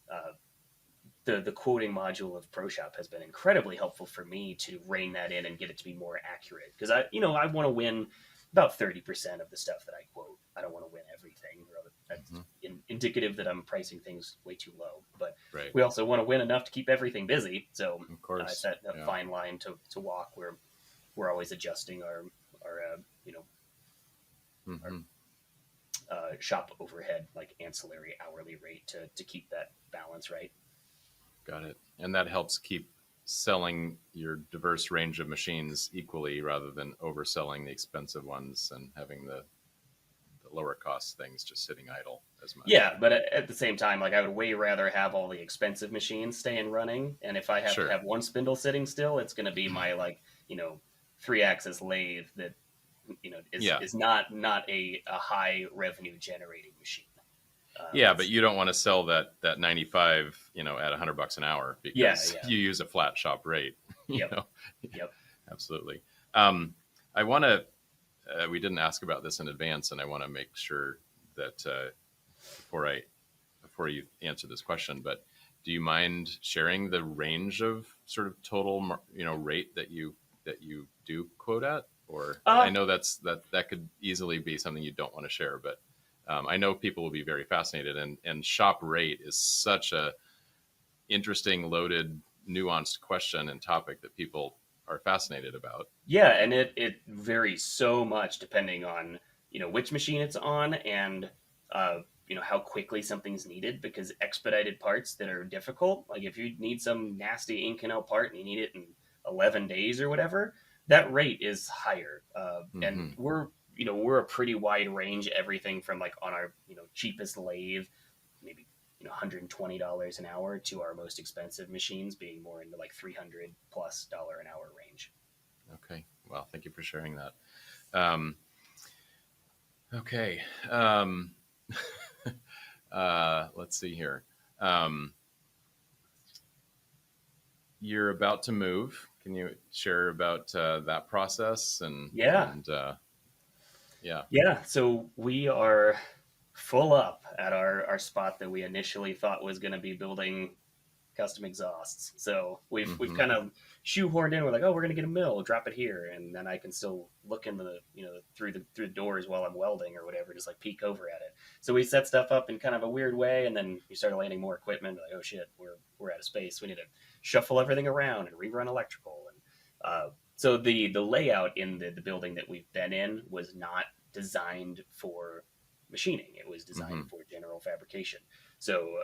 the quoting module of ProShop has been incredibly helpful for me to rein that in and get it to be more accurate, because I want to win about 30% of the stuff that I quote. I don't want to win everything. That's indicative that I'm pricing things way too low. But we also want to win enough to keep everything busy. So of course, it's that fine line to walk where we're always adjusting our shop overhead, like ancillary hourly rate, to keep that balance right. Got it. And that helps keep selling your diverse range of machines equally, rather than overselling the expensive ones and having the lower cost things just sitting idle as much. Yeah, but at the same time, like I would way rather have all the expensive machines staying running, and if I have to have one spindle sitting still, it's going to be my 3-axis lathe that is not a high revenue generating machine. But you don't want to sell that 95 at $100 an hour, because you use a flat shop rate. Yep. Absolutely. I want to we didn't ask about this in advance, and I want to make sure that before you answer this question, but do you mind sharing the range of sort of total rate that you do quote at? Or I know that could easily be something you don't want to share, but I know people will be very fascinated, and shop rate is such a interesting, loaded, nuanced question and topic that people are fascinated about. Yeah, and it varies so much depending on which machine it's on, and how quickly something's needed, because expedited parts that are difficult, like if you need some nasty Inconel part and you need it in 11 days or whatever, that rate is higher. And we're a pretty wide range, everything from like on our cheapest lathe, maybe $120 an hour, to our most expensive machines being more into like $300+ an hour range. Okay, well, thank you for sharing that. Okay, let's see here. You're about to move. Can you share about that process? So we are full up at our spot that we initially thought was going to be building custom exhausts. So we've kind of shoehorned in. We're like, oh, we're going to get a mill, drop it here, and then I can still look in the through the doors while I'm welding or whatever, just like peek over at it. So we set stuff up in kind of a weird way, and then we started landing more equipment. Like, oh shit, we're out of space. We need to shuffle everything around and rerun electrical. And so the layout in the building that we've been in was not designed for machining. It was designed for general fabrication. So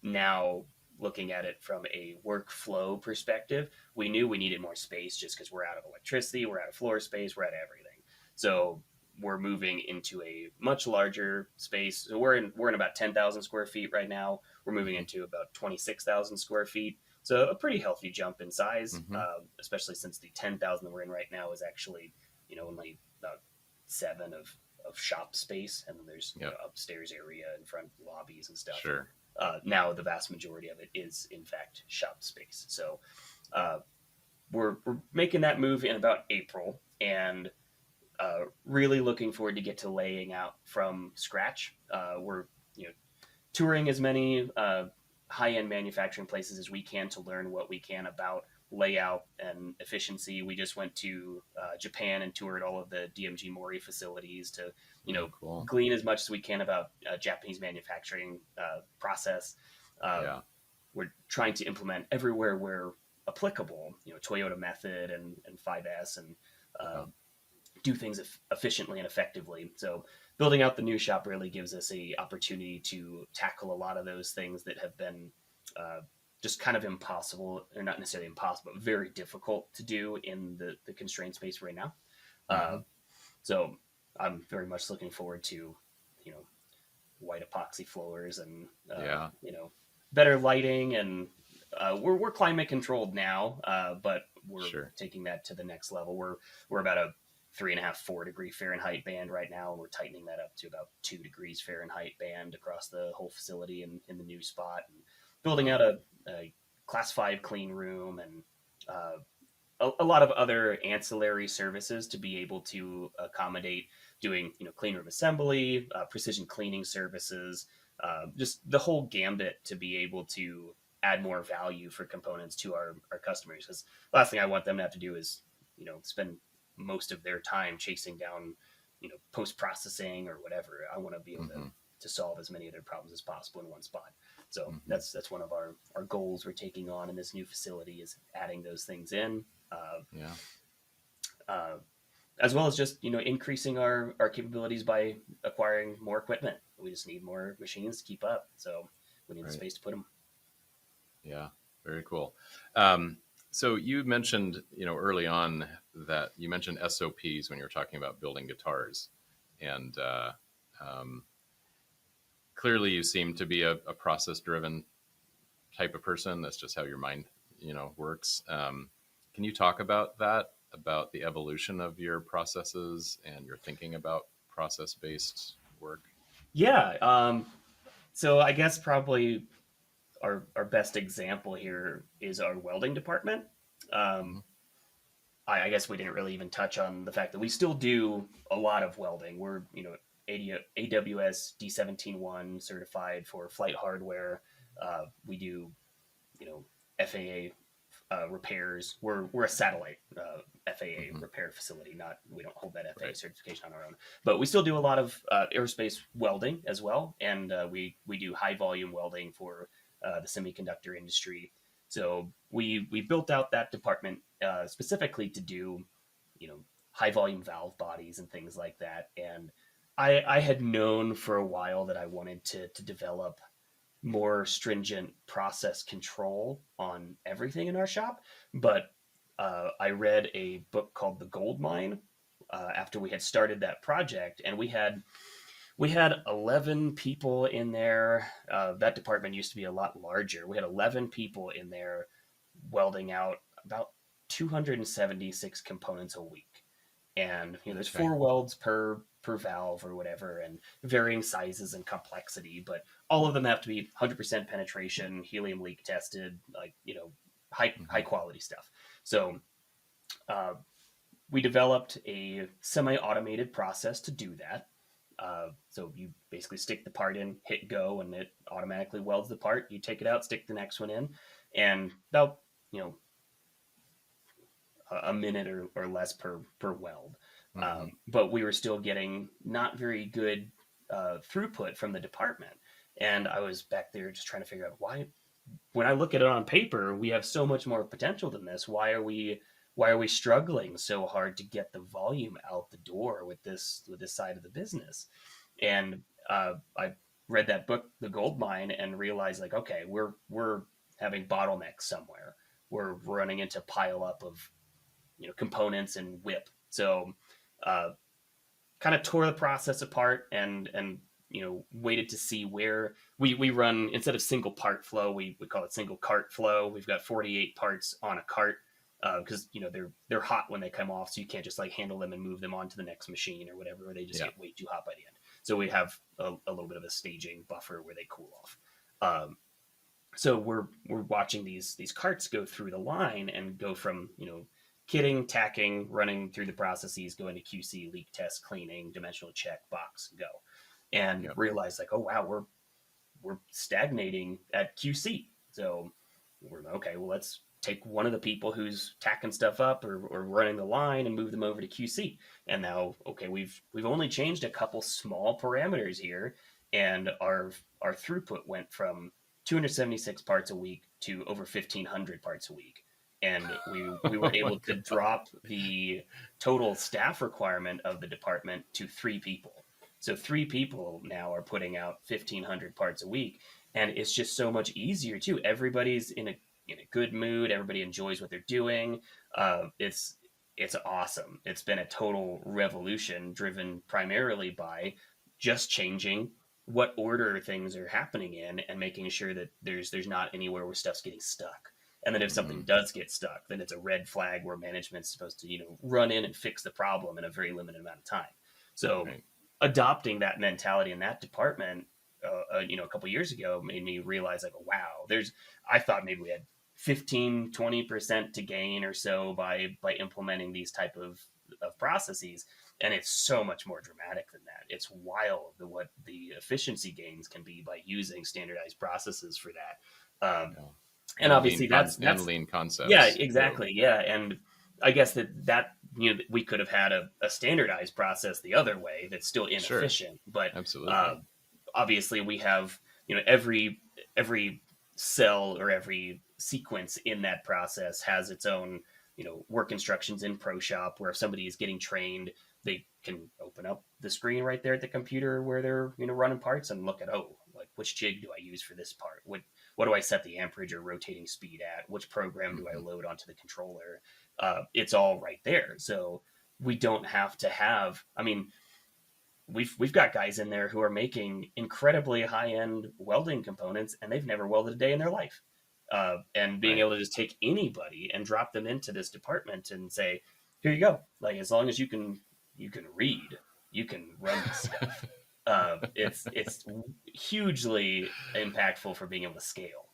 now, looking at it from a workflow perspective, we knew we needed more space just because we're out of electricity, we're out of floor space, we're out of everything. So we're moving into a much larger space. So we're in about 10,000 square feet right now. We're moving into about 26,000 square feet. So a pretty healthy jump in size, especially since the 10,000 that we're in right now is actually, only about 7 of shop space, and then there's upstairs area and front lobbies and stuff. Sure. Now the vast majority of it is in fact shop space. So we're making that move in about April, and really looking forward to get to laying out from scratch. We're touring as many high-end manufacturing places as we can to learn what we can about layout and efficiency. We just went to Japan and toured all of the DMG Mori facilities to glean as much as we can about Japanese manufacturing process. We're trying to implement everywhere where applicable, Toyota method and 5S, and do things efficiently and effectively. So building out the new shop really gives us a opportunity to tackle a lot of those things that have been just kind of impossible, or not necessarily impossible, but very difficult to do in the constrained space right now. So I'm very much looking forward to, white epoxy floors and, better lighting, and we're climate controlled now, but we're Sure. taking that to the next level. We're about a 3.5, 4 degree Fahrenheit band right now, and we're tightening that up to about 2 degrees Fahrenheit band across the whole facility in the new spot, and building out a class 5 clean room, and a lot of other ancillary services to be able to accommodate doing, clean room assembly, precision cleaning services, just the whole gambit to be able to add more value for components to our customers. Because the last thing I want them to have to do is, spend most of their time chasing down, post processing or whatever. I want to be able Mm-hmm. to solve as many of their problems as possible in one spot. So Mm-hmm. that's one of our goals we're taking on in this new facility, is adding those things in. Yeah. Uh, as well as just increasing our capabilities by acquiring more equipment. We just need more machines to keep up, so we need the Right. space to put them. Yeah. Very cool. So you mentioned, early on that you mentioned SOPs when you were talking about building guitars, and um, clearly you seem to be a process-driven type of person. That's just how your mind, works. Can you talk about that, about the evolution of your processes and your thinking about process-based work? Yeah. So I guess probably our best example here is our welding department. Mm-hmm. Um, I guess we didn't really even touch on the fact that we still do a lot of welding. We're AWS D17.1 certified for flight hardware. We do FAA repairs. We're a satellite FAA Mm-hmm. repair facility. Not We don't hold that FAA Right. certification on our own, but we still do a lot of aerospace welding as well, and we do high volume welding for the semiconductor industry. So we built out that department specifically to do high volume valve bodies and things like that. And I had known for a while that I wanted to develop more stringent process control on everything in our shop. But I read a book called The Gold Mine after we had started that project, and we had 11 people in there. That department used to be a lot larger. We had 11 people in there welding out about 276 components a week, and there's Okay. 4 welds per valve or whatever, and varying sizes and complexity, but all of them have to be 100% penetration, helium leak tested, like high Mm-hmm. quality stuff. So uh, we developed a semi-automated process to do that. So you basically stick the part in, hit go, and it automatically welds the part. You take it out, stick the next one in, and about you know a minute or less per weld. Mm-hmm. But we were still getting not very good throughput from the department, and I was back there just trying to figure out why. When I look at it on paper, we have so much more potential than this. Why are we struggling so hard to get the volume out the door with this side of the business? And I read that book, The Gold Mine, and realized like, okay, we're having bottlenecks somewhere. We're running into pile up of components and whip. So uh, kind of tore the process apart, and waited to see where we run. Instead of single part flow, we call it single cart flow. We've got 48 parts on a cart because they're hot when they come off, so you can't just like handle them and move them on to the next machine or whatever, or they just Yeah. get way too hot by the end. So we have a little bit of a staging buffer where they cool off. So we're watching these carts go through the line and go from kitting, tacking, running through the processes, going to QC, leak test, cleaning, dimensional check, box, go, and Yep. realize like, oh wow, we're stagnating at QC. So we're okay. Well, let's take one of the people who's tacking stuff up or running the line and move them over to QC. And now, okay, we've only changed a couple small parameters here, and our throughput went from 276 parts a week to over 1,500 parts a week. And we were Oh my able to God. drop the total staff requirement of the department to 3 people. So 3 people now are putting out 1,500 parts a week, and it's just so much easier too. Everybody's in a good mood. Everybody enjoys what they're doing. It's awesome. It's been a total revolution, driven primarily by just changing what order things are happening in, and making sure that there's not anywhere where stuff's getting stuck. And then if something does get stuck, then it's a red flag where management's supposed to, run in and fix the problem in a very limited amount of time. So Right. adopting that mentality in that department, a couple years ago, made me realize, like, wow, I thought maybe we had 15-20% to gain or so by implementing these type of processes, and it's so much more dramatic than that. It's wild what the efficiency gains can be by using standardized processes for that. Yeah. And obviously that's lean yeah, concepts. exactly. Yeah. And I guess that we could have had a standardized process the other way that's still Sure. inefficient, but Absolutely. obviously we have, every cell or every sequence in that process has its own, work instructions in ProShop, where if somebody is getting trained, they can open up the screen right there at the computer where they're, running parts, and look at, like, which jig do I use for this part? What do I set the amperage or rotating speed at? Which program do I load onto the controller? It's all right there. So we don't have to have, I mean, we've got guys in there who are making incredibly high end welding components, and they've never welded a day in their life. And being Right. able to just take anybody and drop them into this department and say, here you go. Like, as long as you can read, you can run this stuff. It's hugely impactful for being able to scale.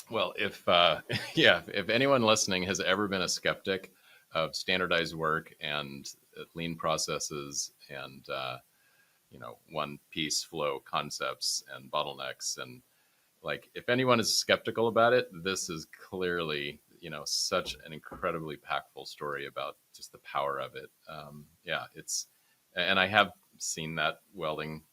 Well, if if anyone listening has ever been a skeptic of standardized work and lean processes and one piece flow concepts and bottlenecks, and like, if anyone is skeptical about it, this is clearly such an incredibly impactful story about just the power of it. And I have seen that welding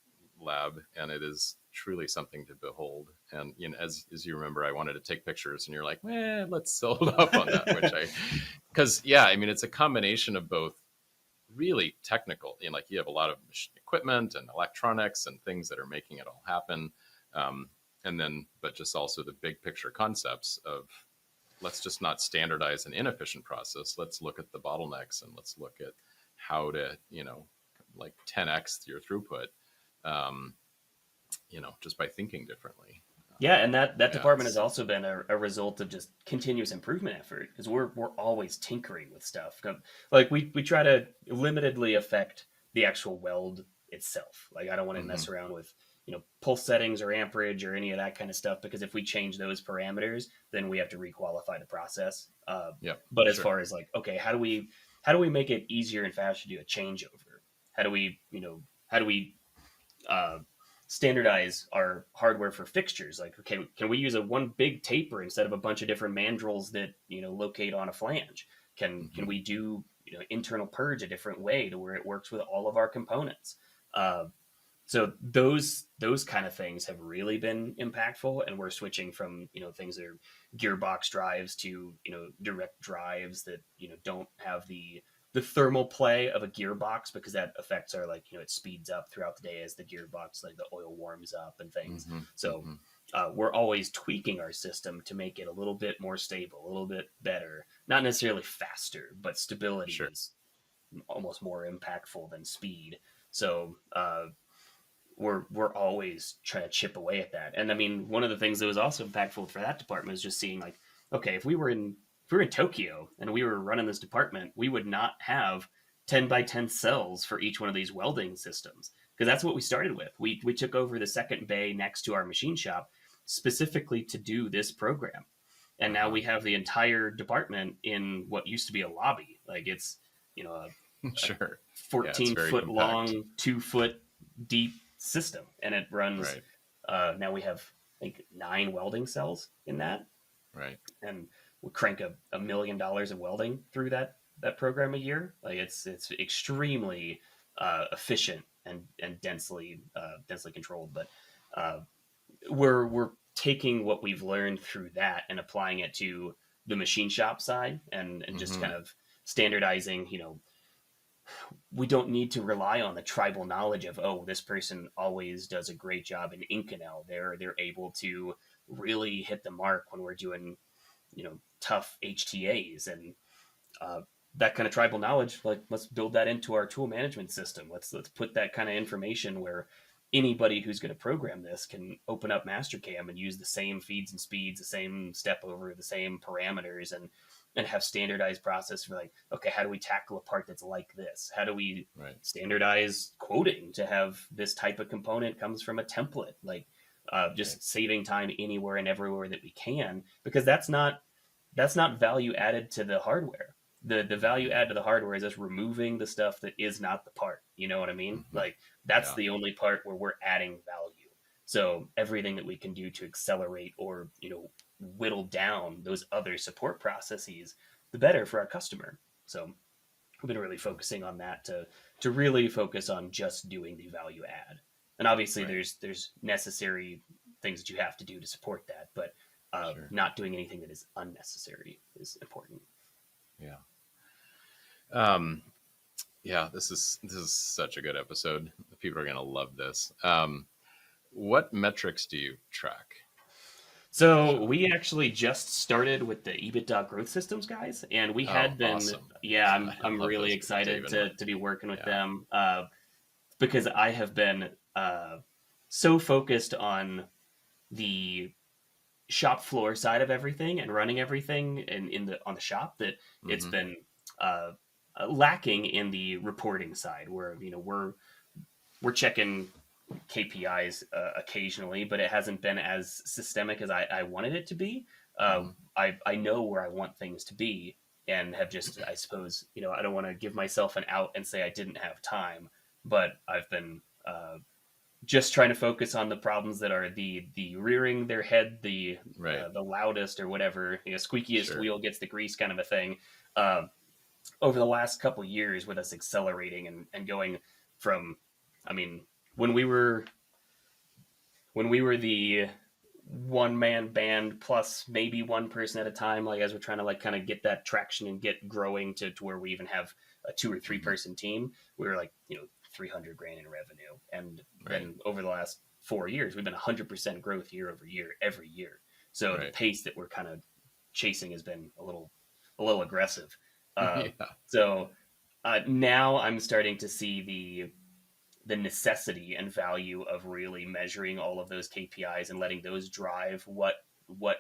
lab, and it is truly something to behold. And as you remember, I wanted to take pictures, and you're like, let's hold up on that. Because I mean, it's a combination of both really technical, like, you have a lot of equipment and electronics and things that are making it all happen, and then but just also the big picture concepts of, let's just not standardize an inefficient process. Let's look at the bottlenecks, and let's look at how to like 10x your throughput, just by thinking differently. Yeah, and that department has also been a result of just continuous improvement effort, because we're always tinkering with stuff. Like, we try to limitedly affect the actual weld itself. Like, I don't want to mess around with pulse settings or amperage or any of that kind of stuff, because if we change those parameters, then we have to requalify the process. But as far as, like, okay, how do we make it easier and faster to do a changeover? How do we standardize our hardware for fixtures? Like, okay, can we use one big taper instead of a bunch of different mandrels that locate on a flange? Can we do internal purge a different way to where it works with all of our components? So those kind of things have really been impactful, and we're switching from things that are gearbox drives to direct drives that don't have the thermal play of a gearbox, because that affects our, like, it speeds up throughout the day as the gearbox, like, the oil warms up and things. So we're always tweaking our system to make it a little bit more stable, a little bit better, not necessarily faster, but stability is almost more impactful than speed. So we're always trying to chip away at that. And I mean, one of the things that was also impactful for that department was just seeing, like, okay, if we were in Tokyo and we were running this department, we would not have 10 by 10 cells for each one of these welding systems, because that's what we started with. We took over the second bay next to our machine shop specifically to do this program. And now we have the entire department in what used to be a lobby. Like, it's, a 14-foot long, 2-foot deep system. And it runs, now we have, I think, 9 welding cells in that. Right. And we crank $1 million of welding through that program a year. Like, it's extremely efficient and densely controlled. But we're taking what we've learned through that and applying it to the machine shop side, and just kind of standardizing. We don't need to rely on the tribal knowledge of, oh, this person always does a great job in Inconel. They're able to really hit the mark when we're doing tough HTAs, and that kind of tribal knowledge, like let's build that into our tool management system. Let's put that kind of information where anybody who's going to program this can open up Mastercam and use the same feeds and speeds, the same step over, the same parameters, and have standardized process for like, okay, how do we tackle a part that's like this? How do we standardize quoting to have this type of component comes from a template? Like just saving time anywhere and everywhere that we can, because that's not value added to the hardware. The value add to the hardware is us removing the stuff that is not the part. You know what I mean? Like that's the only part where we're adding value. So everything that we can do to accelerate or, whittle down those other support processes, the better for our customer. So we've been really focusing on that to really focus on just doing the value add. And obviously there's necessary things that you have to do to support that, but not doing anything that is unnecessary is important. This is such a good episode. People are going to love this. What metrics do you track? So we actually just started with the EBITDA growth systems guys, and we had been, awesome. I'm really excited to be working with them because I have been so focused on the shop floor side of everything and running everything on the shop that it's been lacking in the reporting side, where we're checking KPIs occasionally, but it hasn't been as systemic as I wanted it to be. I know where I want things to be, and have just, I suppose, I don't want to give myself an out and say I didn't have time, but I've been just trying to focus on the problems that are the rearing their head, the loudest or whatever, squeakiest wheel gets the grease kind of a thing. Over the last couple of years, with us accelerating and going from, when we were the one-man band plus maybe one person at a time, like as we're trying to like kind of get that traction and get growing to where we even have a 2 or 3 person team, we were like, $300,000 in revenue. And then over the last 4 years, we've been 100% growth year over year, every year. So the pace that we're kind of chasing has been a little aggressive. So now I'm starting to see the necessity and value of really measuring all of those KPIs and letting those drive what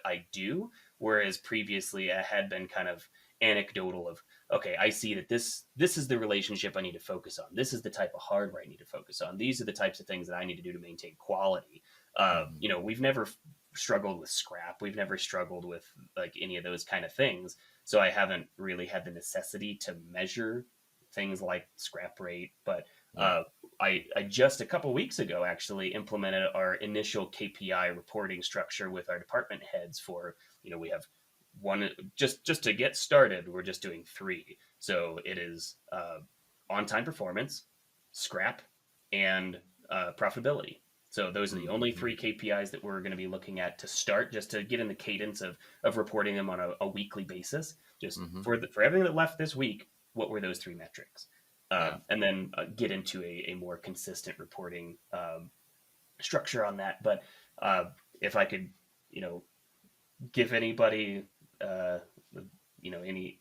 I do. Whereas previously I had been kind of anecdotal of, okay, I see that this is the relationship I need to focus on. This is the type of hardware I need to focus on. These are the types of things that I need to do to maintain quality. We've never struggled with scrap. We've never struggled with like any of those kind of things. So I haven't really had the necessity to measure things like scrap rate, but I just a couple weeks ago actually implemented our initial KPI reporting structure with our department heads for, we have one, just to get started, we're just doing 3. So it is on-time performance, scrap, and profitability. So those are the only 3 KPIs that we're going to be looking at to start, just to get in the cadence of reporting them on a weekly basis. Just for everything that left this week, what were those 3 metrics? And then get into a more consistent reporting structure on that. But if I could, give anybody, any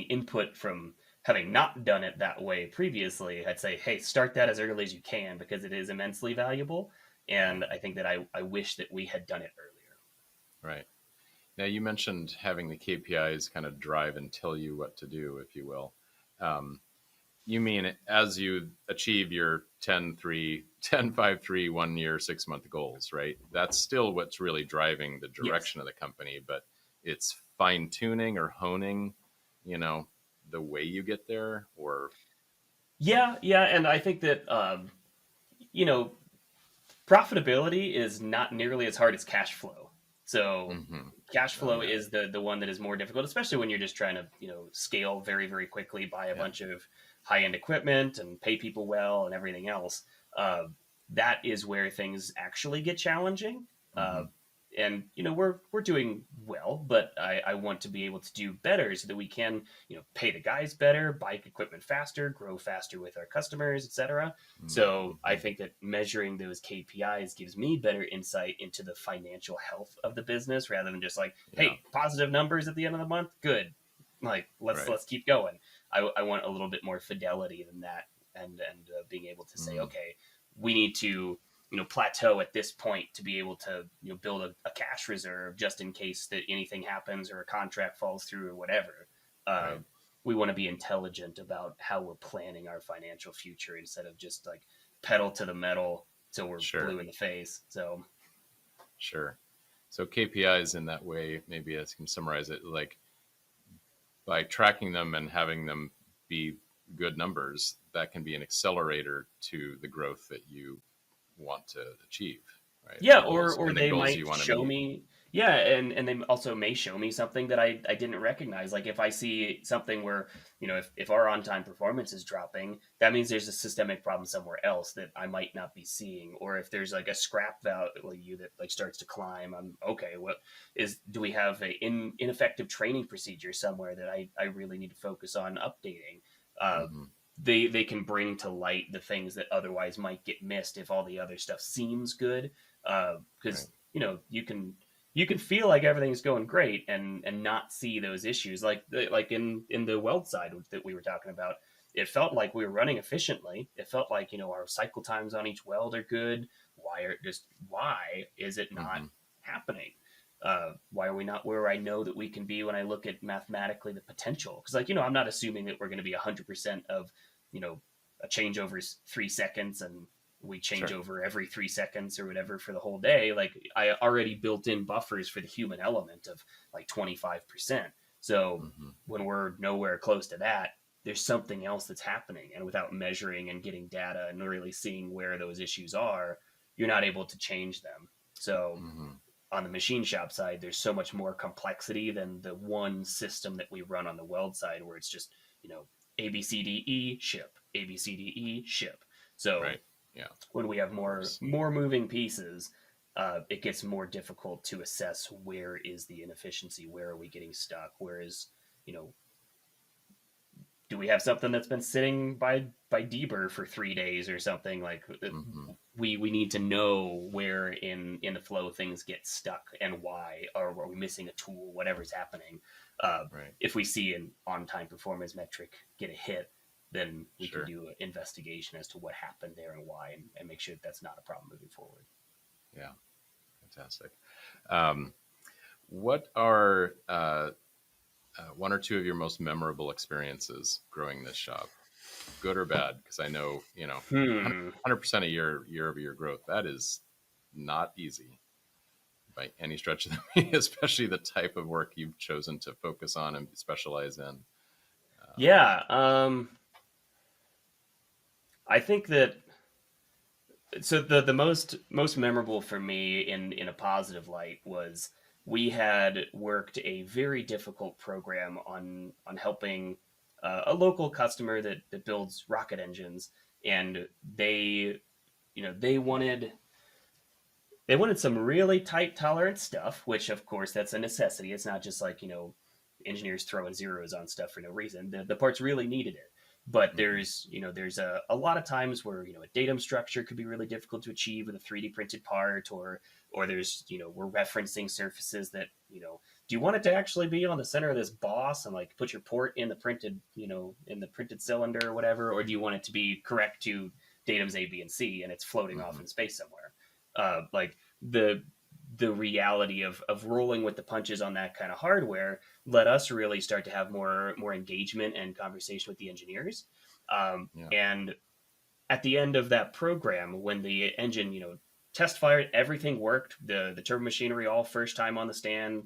input from having not done it that way previously, I'd say, hey, start that as early as you can, because it is immensely valuable. And I think that I wish that we had done it earlier. Right. Now, you mentioned having the KPIs kind of drive and tell you what to do, if you will. You mean as you achieve your 10-3, 10-5-3, 1 year, 6 month goals, right? That's still what's really driving the direction of the company, but it's fine tuning or honing, the way you get there, or. Yeah. And I think that, profitability is not nearly as hard as cash flow. So cash flow is the one that is more difficult, especially when you're just trying to, scale very, very quickly, buy a bunch of high-end equipment and pay people well and everything else. That is where things actually get challenging. And, we're doing well, but I want to be able to do better so that we can, pay the guys better, buy equipment faster, grow faster with our customers, etc. So I think that measuring those KPIs gives me better insight into the financial health of the business, rather than just like, hey, positive numbers at the end of the month. Good. Like, let's keep going. I want a little bit more fidelity than that, and being able to say, Mm, okay, we need to plateau at this point to be able to build a cash reserve just in case that anything happens or a contract falls through or whatever. Uh, right. we want to be intelligent about how we're planning our financial future instead of just like pedal to the metal till we're Sure. blue in the face. So Sure. So KPIs in that way, maybe I can summarize it like by tracking them and having them be good numbers, that can be an accelerator to the growth that you want to achieve, right? yeah, or And the they goals you might want to show meet. me, yeah, and they also may show me something that I didn't recognize. Like if I see something where, if our on time performance is dropping, that means there's a systemic problem somewhere else that I might not be seeing. Or if there's like a scrap value that like starts to climb, I'm okay, what do we have a ineffective training procedure somewhere that I really need to focus on updating? Uh, Hmm. they can bring to light the things that otherwise might get missed if all the other stuff seems good, Right. because you can feel like everything's going great and not see those issues like in the weld side that we were talking about. It felt like we were running efficiently. It felt like our cycle times on each weld are good. Why is it not Hmm. happening? Why are we not where I know that we can be when I look at mathematically the potential? Because I'm not assuming that we're going to be 100% of a change over 3 seconds and we change Sure. over every 3 seconds or whatever for the whole day. Like I already built in buffers for the human element of like 25%. So Hmm. when we're nowhere close to that, there's something else that's happening. And without measuring and getting data and really seeing where those issues are, you're not able to change them. So Hmm. on the machine shop side, there's so much more complexity than the one system that we run on the weld side, where it's just, ABCDE ship, ABCDE ship. So Right. Yeah. when we have Of more course. more moving pieces, it gets more difficult to assess where is the inefficiency, where are we getting stuck, where is, you know, do we have something that's been sitting by deburr for 3 days or something like Hmm. we need to know where in the flow things get stuck and why, or are we missing a tool, whatever's happening. Right. If we see an on-time performance metric get a hit, then we can Sure. do an investigation as to what happened there and why, and make sure that that's not a problem moving forward. Yeah. Fantastic. Um, what are one or two of your most memorable experiences growing this shop, good or bad? Because I know, Hmm. 100% of year-over-year growth, that is not easy by any stretch of the meaning, especially the type of work you've chosen to focus on and specialize in. Um, Yeah. I think that so the most memorable for me in a positive light was we had worked a very difficult program on helping a local customer that builds rocket engines, and they they wanted some really tight tolerance stuff, which of course that's a necessity. It's not just like engineers throwing zeros on stuff for no reason. The parts really needed it. But mhm. there's a lot of times where a datum structure could be really difficult to achieve with a 3D printed part, or there's we're referencing surfaces that do you want it to actually be on the center of this boss and like put your port in the printed in the printed cylinder or whatever, or do you want it to be correct to datums A, B, and C and it's floating off Hmm. in space somewhere? Like the reality of rolling with the punches on that kind of hardware let us really start to have more engagement and conversation with the engineers. Yeah. And at the end of that program, when the engine test fired, everything worked. The turbo machinery all first time on the stand,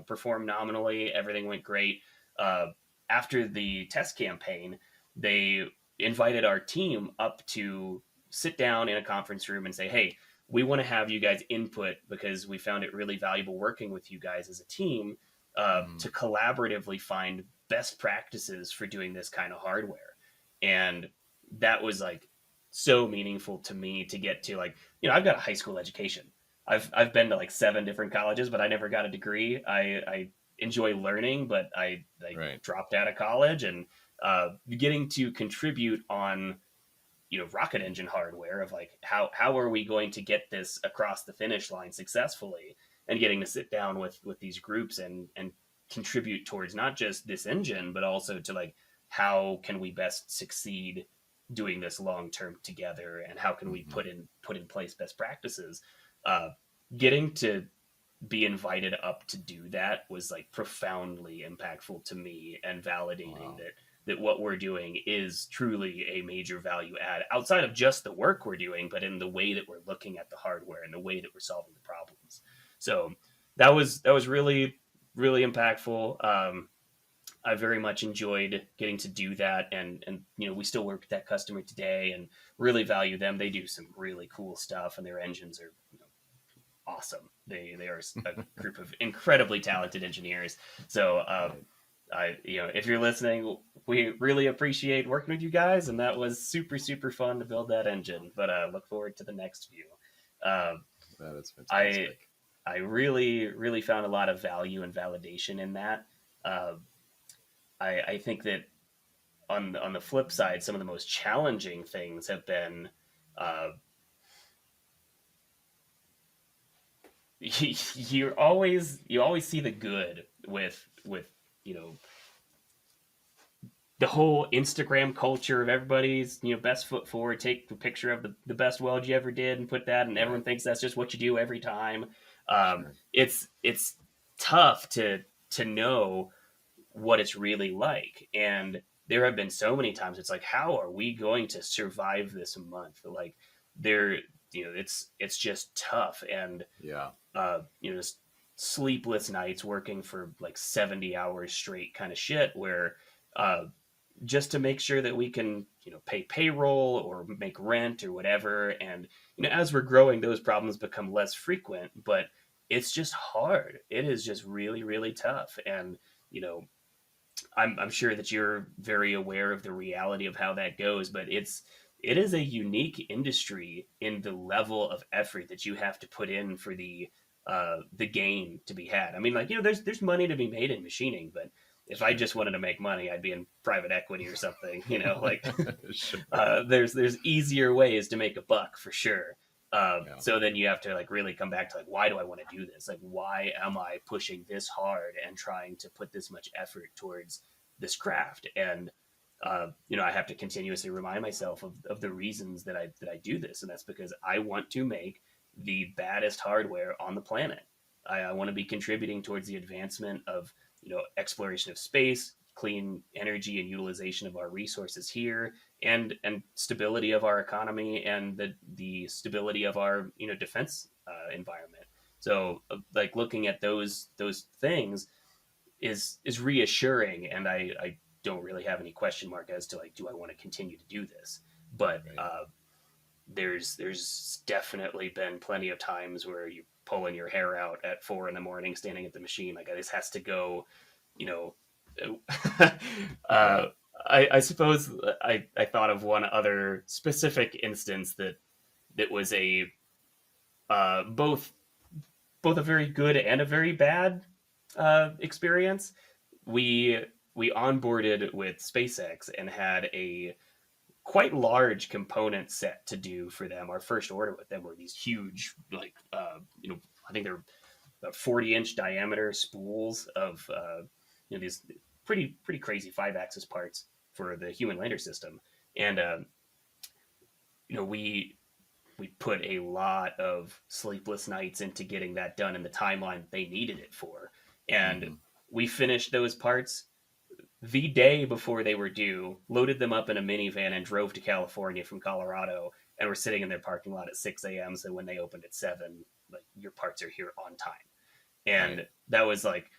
performed nominally. Everything went great. Uh, After the test campaign, they invited our team up to sit down in a conference room and say, "Hey, we want to have you guys input because we found it really valuable working with you guys as a team Hmm. to collaboratively find best practices for doing this kind of hardware." And that was like so meaningful to me to get to, like, I've got a high school education. I've been to like 7 different colleges, but I never got a degree. I enjoy learning, but I Right. dropped out of college, and getting to contribute on rocket engine hardware of like how are we going to get this across the finish line successfully, and getting to sit down with these groups and contribute towards not just this engine but also to like how can we best succeed doing this long term together, and how can we Mm-hmm. put in place best practices. Uh, Getting to be invited up to do that was like profoundly impactful to me, and validating Wow. that what we're doing is truly a major value add outside of just the work we're doing, but in the way that we're looking at the hardware and the way that we're solving the problems. So that was really really impactful. I very much enjoyed getting to do that, and we still work with that customer today and really value them. They do some really cool stuff, and their engines are awesome. They are a group of incredibly talented engineers. So Right. if you're listening, we really appreciate working with you guys, and that was super super fun to build that engine. But look forward to the next few. Um, That is I fantastic. I really really found a lot of value and validation in that. Uh, I think that on the flip side, some of the most challenging things have been uh, you always see the good with you know the whole Instagram culture of everybody's best foot forward, take a picture of the best weld you ever did and put that, and everyone Right. thinks that's just what you do every time. Sure. It's tough to know what it's really like, and there have been so many times it's like, how are we going to survive this month? Like there, it's just tough, and Yeah. just sleepless nights working for like 70 hours straight kind of shit where uh, just to make sure that we can pay payroll or make rent or whatever. And as we're growing, those problems become less frequent, but it's just hard. It is just really really tough. And you know I'm sure that you're very aware of the reality of how that goes, but it is a unique industry in the level of effort that you have to put in for the gain to be had. I mean, like there's money to be made in machining, but if I Sure. just wanted to make money, I'd be in private equity or something. Like Sure. there's easier ways to make a buck for sure. Yeah. So then you have to like really come back to like, why do I want to do this? Like, why am I pushing this hard and trying to put this much effort towards this craft? And I have to continuously remind myself of the reasons that I do this, and that's because I want to make the baddest hardware on the planet. I want to be contributing towards the advancement of exploration of space, clean energy, and utilization of our resources here, and stability of our economy, and the stability of our defense environment. So like looking at those things is reassuring, and I don't really have any question mark as to like, do I want to continue to do this? But Right. there's definitely been plenty of times where you're pulling your hair out at 4 a.m. standing at the machine. Like this has to go, you know. uh, Yeah. I suppose I thought of one other specific instance that was a both a very good and a very bad experience. We we onboarded with SpaceX and had a quite large component set to do for them. Our first order with them were these huge, like I think they're about 40-inch diameter spools of these pretty crazy 5-axis parts for the human lander system. And we put a lot of sleepless nights into getting that done in the timeline they needed it for. And Mm-hmm. we finished those parts the day before they were due, loaded them up in a minivan, and drove to California from Colorado. And we're sitting in their parking lot at 6 a.m. So when they opened at 7, like, your parts are here on time. Right. And that was like,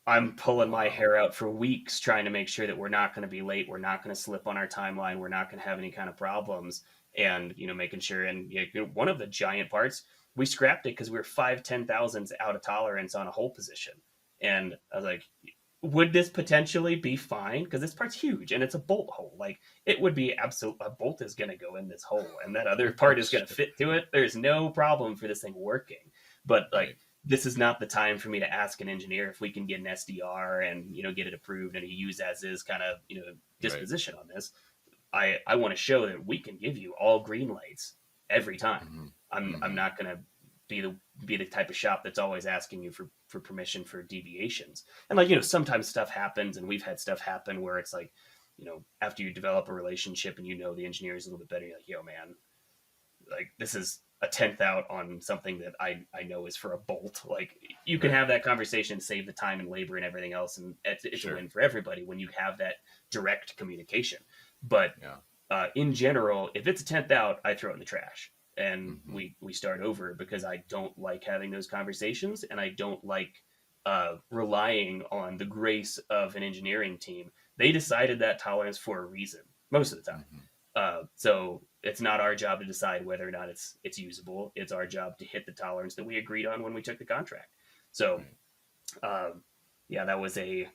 I'm pulling my Wow. hair out for weeks trying to make sure that we're not going to be late. We're not going to slip on our timeline. We're not going to have any kind of problems. And, making sure. And one of the giant parts, we scrapped it because we were 5/10,000ths out of tolerance on a hole position. And I was like, would this potentially be fine? Because this part's huge and it's a bolt hole. Like it would be absolute. A bolt is going to go in this hole, and that other part is going to Sure. fit through it. There's no problem for this thing working. But like Right. this is not the time for me to ask an engineer if we can get an SDR and get it approved and a use as is kind of Right. disposition on this. I want to show that we can give you all green lights every time. Mm-hmm. I'm Mm-hmm. not going to be the type of shop that's always asking you for permission for deviations. And like, you know, sometimes stuff happens, and we've had stuff happen where it's like, you know, after you develop a relationship and you know the engineers a little bit better, you're like, yo man, like this is a tenth out on something that I know is for a bolt. Like you can have that conversation, save the time and labor and everything else, and it's a win for everybody when you have that direct communication. But in general, if it's a tenth out, I throw it in the trash and we start over, because I don't like having those conversations, and I don't like relying on the grace of an engineering team. They decided that tolerance for a reason most of the time. So it's not our job to decide whether or not it's usable. It's our job to hit the tolerance that we agreed on when we took the contract. So, that was a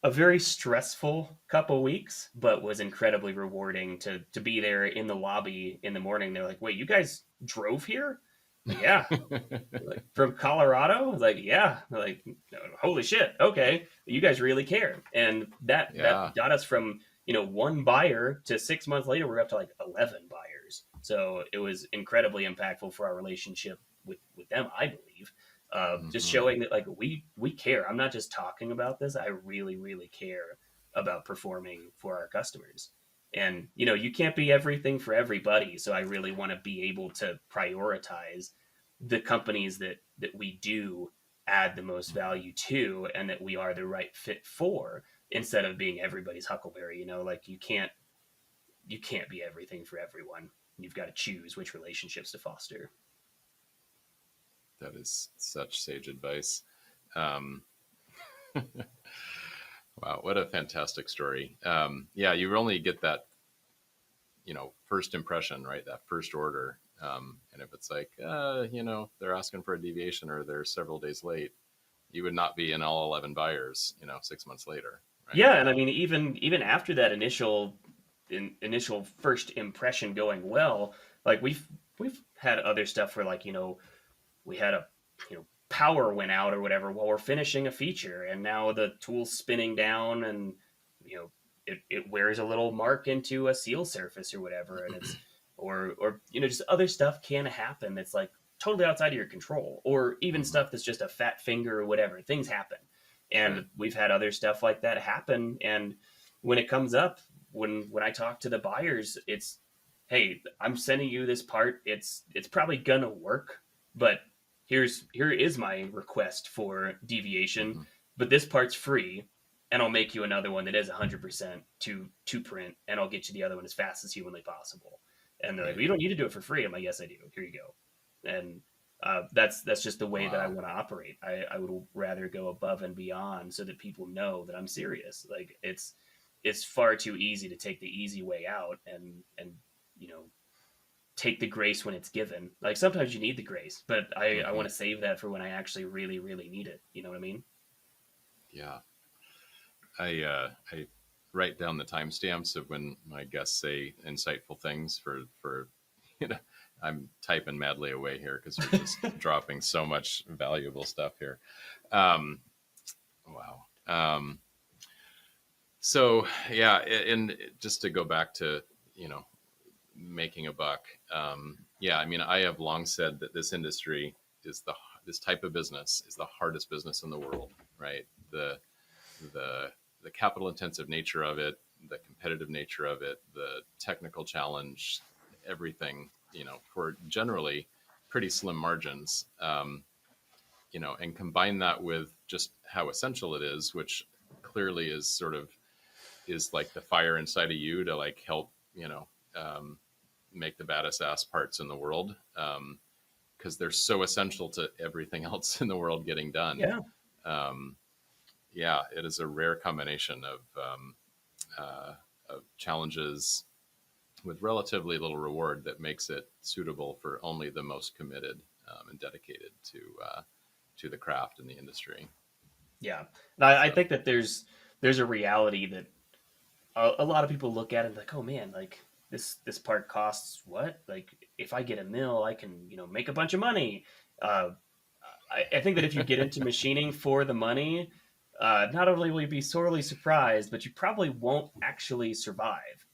very stressful couple weeks, but was incredibly rewarding to be there in the lobby in the morning. They're like, "Wait, you guys drove here?" Like, yeah. Like, from Colorado? Like, yeah. Like, holy shit. Okay, you guys really care, and that got us from, you know, one buyer to 6 months later we're up to like 11 buyers. So it was incredibly impactful for our relationship with them, I believe. Just showing that like we care. I'm not just talking about this. I really, really care about performing for our customers. And, you know, you can't be everything for everybody. So I really want to be able to prioritize the companies that we do add the most value to, and that we are the right fit for, instead of being everybody's huckleberry. You know, like you can't be everything for everyone. You've got to choose which relationships to foster. That is such sage advice. Wow, what a fantastic story. You only get that, you know, first impression, right? That first order. And if it's like, you know, they're asking for a deviation or they're several days late, you would not be in all 11 buyers, you know, 6 months later. Right? Yeah. And I mean, even after that initial first impression going well, like we've had other stuff where, like, you know, we had power went out or whatever while we're finishing a feature, and now the tool's spinning down, and, you know, it wears a little mark into a seal surface or whatever, and it's or you know, just other stuff can happen that's like totally outside of your control, or even stuff that's just a fat finger or whatever. Things happen, and we've had other stuff like that happen. And when it comes up, when I talk to the buyers, it's, hey, I'm sending you this part. It's probably gonna work, but here is my request for deviation, but this part's free, and I'll make you another one that is 100% to print, and I'll get you the other one as fast as humanly possible. And they're like, well, you don't need to do it for free. I'm like, yes, I do. Here you go. And that's just the way that I want to operate. I would rather go above and beyond so that people know that I'm serious. Like it's far too easy to take the easy way out and you know, take the grace when it's given. Like sometimes you need the grace, but I want to save that for when I actually really, really need it. You know what I mean? Yeah. I write down the timestamps of when my guests say insightful things for, you know, I'm typing madly away here because you're just dropping so much valuable stuff here. Wow. So yeah. And just to go back to, you know, making a buck. I mean, I have long said that this industry is this type of business is the hardest business in the world, right? The capital intensive nature of it, the competitive nature of it, the technical challenge, everything, you know, for generally pretty slim margins, you know, and combine that with just how essential it is, which clearly is like the fire inside of you to like help, you know, make the baddest ass parts in the world, because they're so essential to everything else in the world getting done. It is a rare combination of challenges with relatively little reward that makes it suitable for only the most committed and dedicated to the craft and the industry. Yeah, I think that there's a reality that a lot of people look at it like, oh man, like this part costs what? Like if I get a mill, I can, you know, make a bunch of money. I think that if you get into machining for the money, not only will you be sorely surprised, but you probably won't actually survive.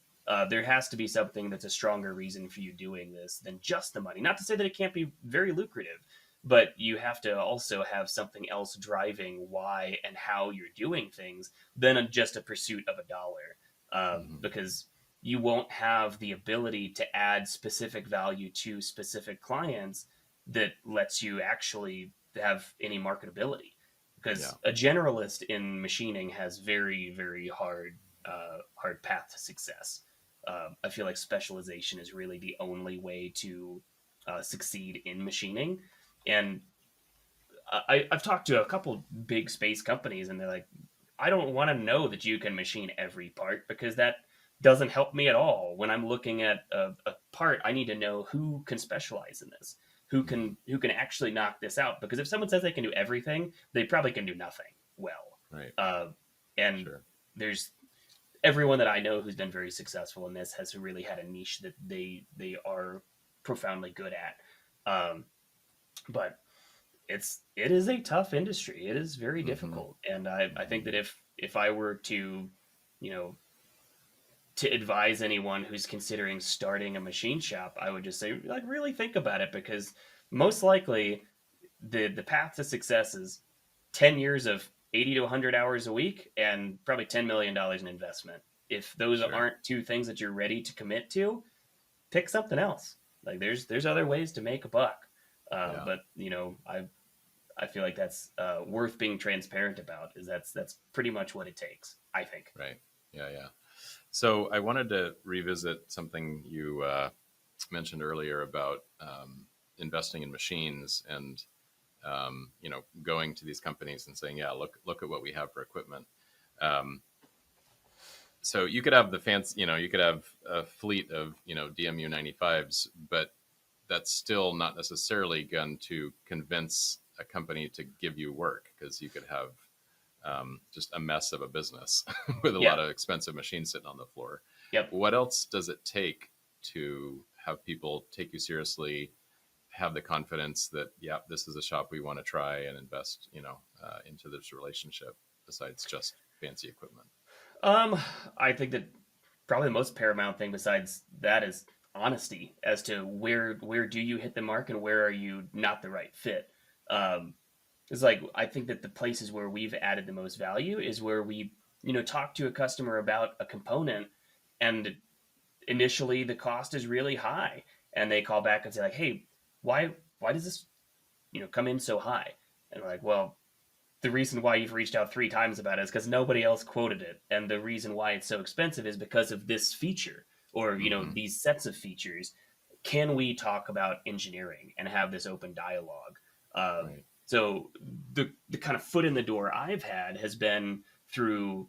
There has to be something that's a stronger reason for you doing this than just the money. Not to say that it can't be very lucrative, but you have to also have something else driving why and how you're doing things than just a pursuit of a dollar. Because you won't have the ability to add specific value to specific clients that lets you actually have any marketability. Yeah. Because a generalist in machining has very, very hard path to success. I feel like specialization is really the only way to succeed in machining. And I've talked to a couple big space companies, and they're like, I don't want to know that you can machine every part because that doesn't help me at all. When I'm looking at a part, I need to know who can specialize in this, who can actually knock this out. Because if someone says they can do everything, they probably can do nothing well. Right. And Sure. there's everyone that I know who's been very successful in this has really had a niche that they are profoundly good at. But it is a tough industry. It is very difficult, and I think that if I were to, you know, to advise anyone who's considering starting a machine shop, I would just say, like, really think about it, because most likely the path to success is 10 years of 80 to 100 hours a week and probably $10 million in investment. If those Sure. aren't two things that you're ready to commit to, pick something else. Like, there's other ways to make a buck. Yeah. But I feel like that's worth being transparent about. Is that's pretty much what it takes, I think. Right. Yeah. Yeah. So I wanted to revisit something you mentioned earlier about investing in machines and going to these companies and saying, yeah, look at what we have for equipment. So you could have the fancy, you could have a fleet of DMU 95s, but that's still not necessarily going to convince a company to give you work, because you could have just a mess of a business with a lot of expensive machines sitting on the floor. Yep. What else does it take to have people take you seriously, have the confidence that, yeah, this is a shop we want to try and invest, into this relationship, besides just fancy equipment? I think that probably the most paramount thing besides that is honesty as to where do you hit the mark and where are you not the right fit. It's like, I think that the places where we've added the most value is where we talk to a customer about a component, and initially the cost is really high, and they call back and say, like, hey, why does this come in so high? And we're like, well, the reason why you've reached out 3 times about it is because nobody else quoted it, and the reason why it's so expensive is because of this feature, or these sets of features. Can we talk about engineering and have this open dialogue? Right. So the kind of foot in the door I've had has been through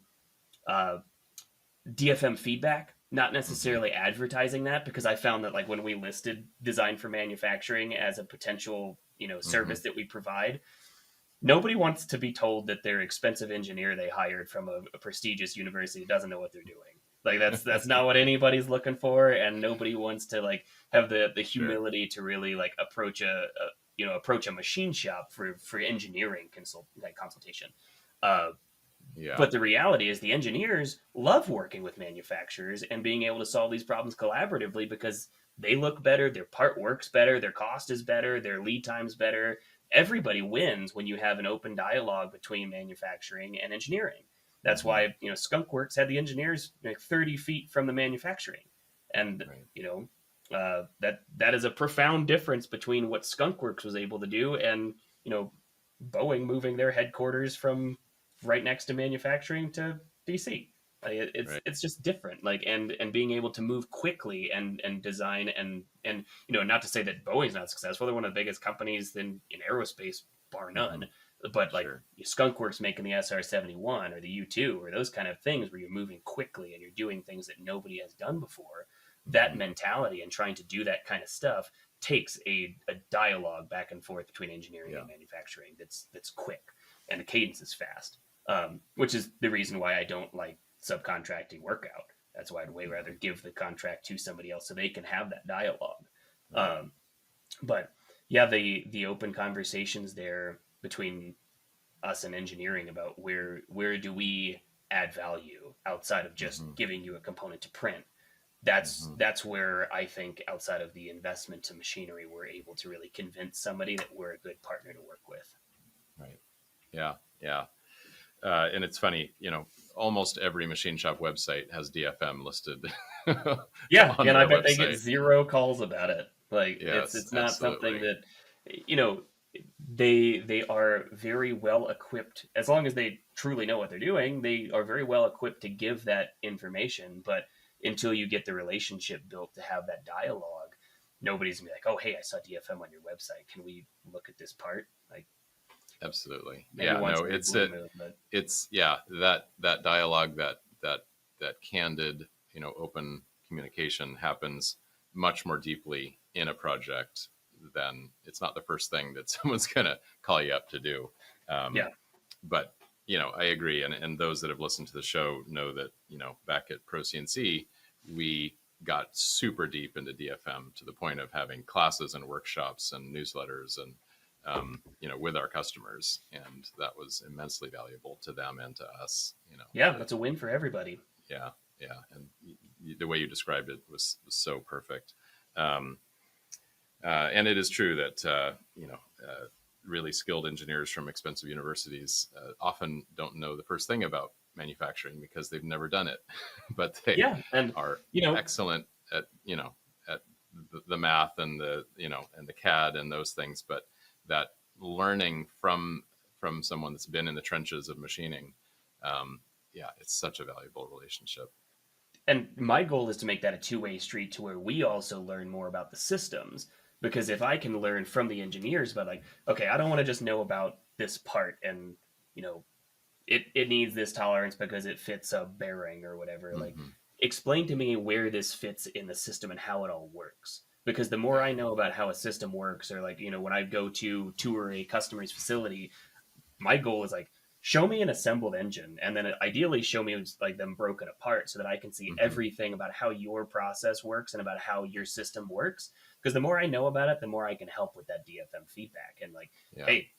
DFM feedback, not necessarily advertising that, because I found that, like, when we listed design for manufacturing as a potential service that we provide, nobody wants to be told that their expensive engineer they hired from a prestigious university doesn't know what they're doing. Like, that's not what anybody's looking for, and nobody wants to, like, have the humility to really, like, approach a machine shop for engineering consultation. Yeah. But the reality is the engineers love working with manufacturers and being able to solve these problems collaboratively, because they look better, their part works better, their cost is better, their lead time's better. Everybody wins when you have an open dialogue between manufacturing and engineering. That's why Skunkworks had the engineers 30 feet from the manufacturing, and Right. that is a profound difference between what Skunkworks was able to do and Boeing moving their headquarters from right next to manufacturing to DC. Like, Right. it's just different. Like, and being able to move quickly and design and not to say that Boeing's not successful. They're one of the biggest companies in aerospace, bar none. But like, Sure. Skunkworks making the SR-71 or the U-2 or those kind of things where you're moving quickly and you're doing things that nobody has done before. That mentality and trying to do that kind of stuff takes a dialogue back and forth between engineering and manufacturing that's quick, and the cadence is fast, which is the reason why I don't like subcontracting work out. That's why I'd way rather give the contract to somebody else so they can have that dialogue. But yeah, the open conversations there between us and engineering about where do we add value outside of just giving you a component to print. that's where I think outside of the investment to machinery, we're able to really convince somebody that we're a good partner to work with. Right. Yeah. Yeah. And it's funny, almost every machine shop website has DFM listed Yeah, on and I their bet they get website. zero calls about it. Like Yes, it's not something absolutely. that you know they are very well equipped as long as they truly know what they're doing. They are very well equipped to give that information, but until you get the relationship built to have that dialogue, nobody's gonna be like, "Oh, hey, I saw DFM on your website. Can we look at this part?" Like Absolutely. maybe Yeah, once no, every blue moon, but yeah, that dialogue, that candid, open communication happens much more deeply in a project than it's not the first thing that someone's going to call you up to do. yeah, But, I agree. And those that have listened to the show know that, back at Pro CNC, we got super deep into DFM to the point of having classes and workshops and newsletters and with our customers, and that was immensely valuable to them and to us. yeah, that's a win for everybody. Yeah, yeah, and the way you described it was so perfect. Um, and it is true that really skilled engineers from expensive universities often don't know the first thing about manufacturing because they've never done it, but they Yeah, and are you know, excellent at at the math and the CAD and those things, but that learning from someone that's been in the trenches of machining, yeah, it's such a valuable relationship. and my goal is to make that a two-way street to where we also learn more about the systems, because if I can learn from the engineers about like, okay, I don't want to just know about this part and you know it needs this tolerance because it fits a bearing or whatever, like Hmm. explain to me where this fits in the system and how it all works, because the more Yeah. I know about how a system works, or like when I go to tour a customer's facility, my goal is like show me an assembled engine, and then ideally show me like them broken apart so that I can see Hmm. everything about how your process works and about how your system works, because the more I know about it, the more I can help with that DFM feedback and like, Yeah. hey,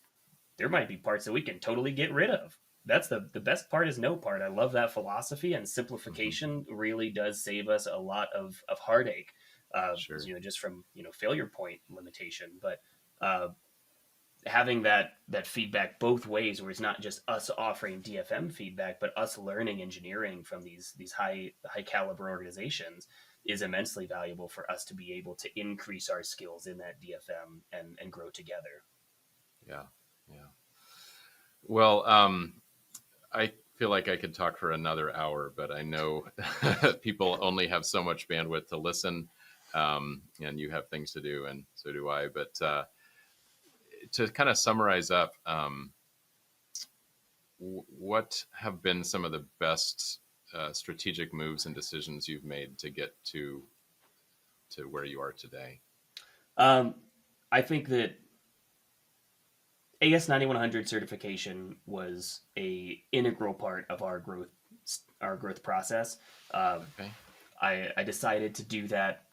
there might be parts that we can totally get rid of. That's the best part is no part. I love that philosophy, and Hmm. simplification really does save us a lot of heartache, Sure. just from failure point limitation. But uh, having that feedback both ways, where it's not just us offering DFM feedback, but us learning engineering from these high caliber organizations, is immensely valuable for us to be able to increase our skills in that DFM and grow together. Yeah. Yeah. Well, I feel like I could talk for another hour, but I know people only have so much bandwidth to listen, and you have things to do, and so do I. But to kind of summarize up, what have been some of the best strategic moves and decisions you've made to get to where you are today? Um, I think that AS 9100 certification was a integral part of our growth process. Um, Okay. I decided to do that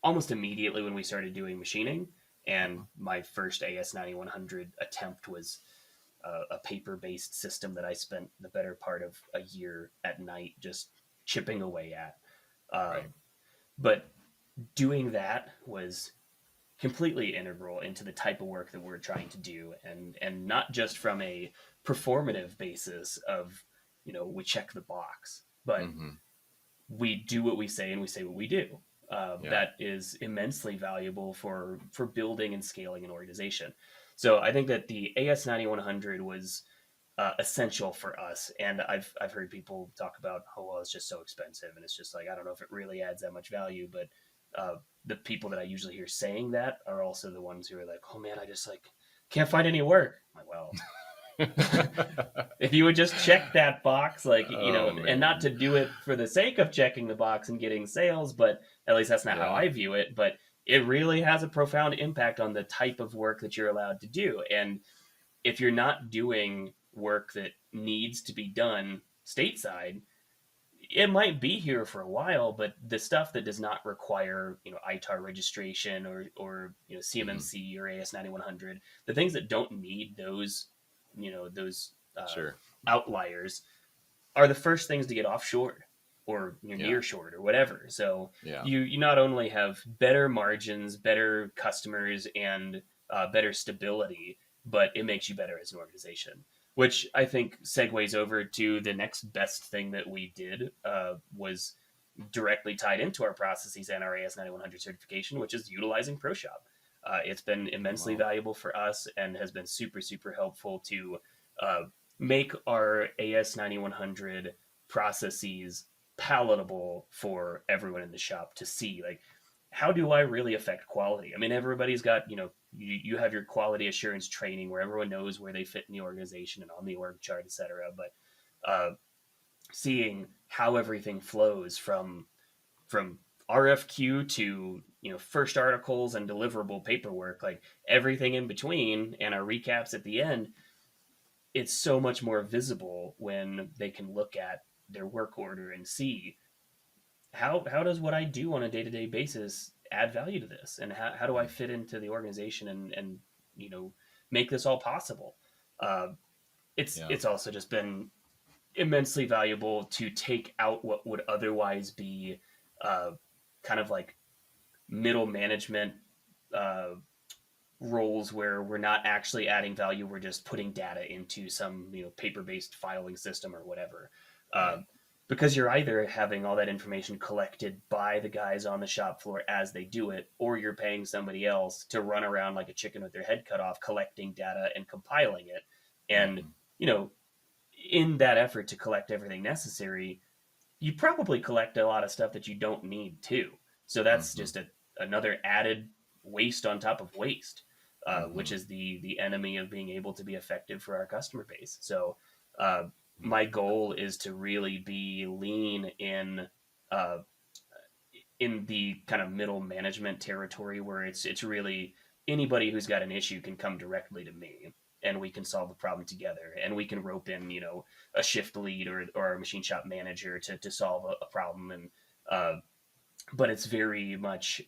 almost immediately when we started doing machining, and Uh-huh. my first AS 9100 attempt was a paper based system that I spent the better part of a year at night just chipping away at. Uh, Right. but doing that was completely integral into the type of work that we're trying to do, and not just from a performative basis of we check the box, but Hmm. we do what we say and we say what we do. Yeah. That is immensely valuable for building and scaling an organization. So I think that the AS 9100 was essential for us. And I've heard people talk about, oh well, it's just so expensive, and it's just like I don't know if it really adds that much value. But the people that I usually hear saying that are also the ones who are like, oh man, I just like can't find any work. I'm like, well, if you would just check that box, like Oh and not man. to do it for the sake of checking the box and getting sales, but at least that's not how Yeah. I view it. But it really has a profound impact on the type of work that you're allowed to do. And if you're not doing work that needs to be done stateside, it might be here for a while, but the stuff that does not require, ITAR registration or Hmm. CMMC or AS 9100, the things that don't need those Sure. outliers are the first things to get offshored. or you're Yeah. near short or whatever. So Yeah. you not only have better margins, better customers, and better stability, but it makes you better as an organization. Which I think segues over to the next best thing that we did was directly tied into our processes and our AS9100 certification, which is utilizing ProShop. It's been immensely Wow. valuable for us and has been super, super helpful to uh, make our AS9100 processes palatable for everyone in the shop to see. Like, how do I really affect quality? I mean, everybody's got, you have your quality assurance training where everyone knows where they fit in the organization and on the org chart, etc. But seeing how everything flows from RFQ to first articles and deliverable paperwork, like everything in between, and our recaps at the end, it's so much more visible when they can look at their work order and see how does what I do on a day-to-day basis add value to this, and how do I fit into the organization and make this all possible. uh, it's Yeah. it's also just been immensely valuable to take out what would otherwise be uh, kind of like middle management uh, roles where we're not actually adding value. We're just putting data into some paper-based filing system or whatever. Uh, Right. because you're either having all that information collected by the guys on the shop floor as they do it, or you're paying somebody else to run around like a chicken with their head cut off, collecting data and compiling it. And, Mm-hmm. you know, in that effort to collect everything necessary, you probably collect a lot of stuff that you don't need too. So that's Mm-hmm. just another added waste on top of waste, Mm-hmm. which is the enemy of being able to be effective for our customer base. So uh, my goal is to really be lean uh, in the kind of middle management territory where it's really anybody who's got an issue can come directly to me and we can solve the problem together, and we can rope in a shift lead or a machine shop manager to solve a problem. And but it's very much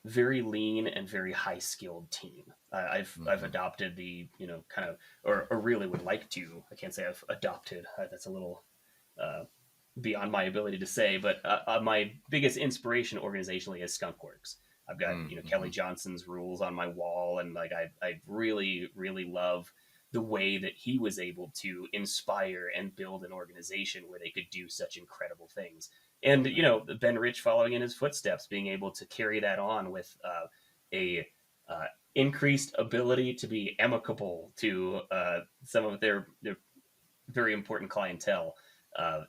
very lean and very high skilled team. I've Mm-hmm. adopted the kind of or really would like to, I can't say I've adopted, that's a little uh, beyond my ability to say, but my biggest inspiration organizationally is Skunkworks. I've got Mm-hmm. Kelly Johnson's rules on my wall, and like I really really love the way that he was able to inspire and build an organization where they could do such incredible things. And Ben Rich following in his footsteps, being able to carry that on with a increased ability to be amicable to some of their very important clientele,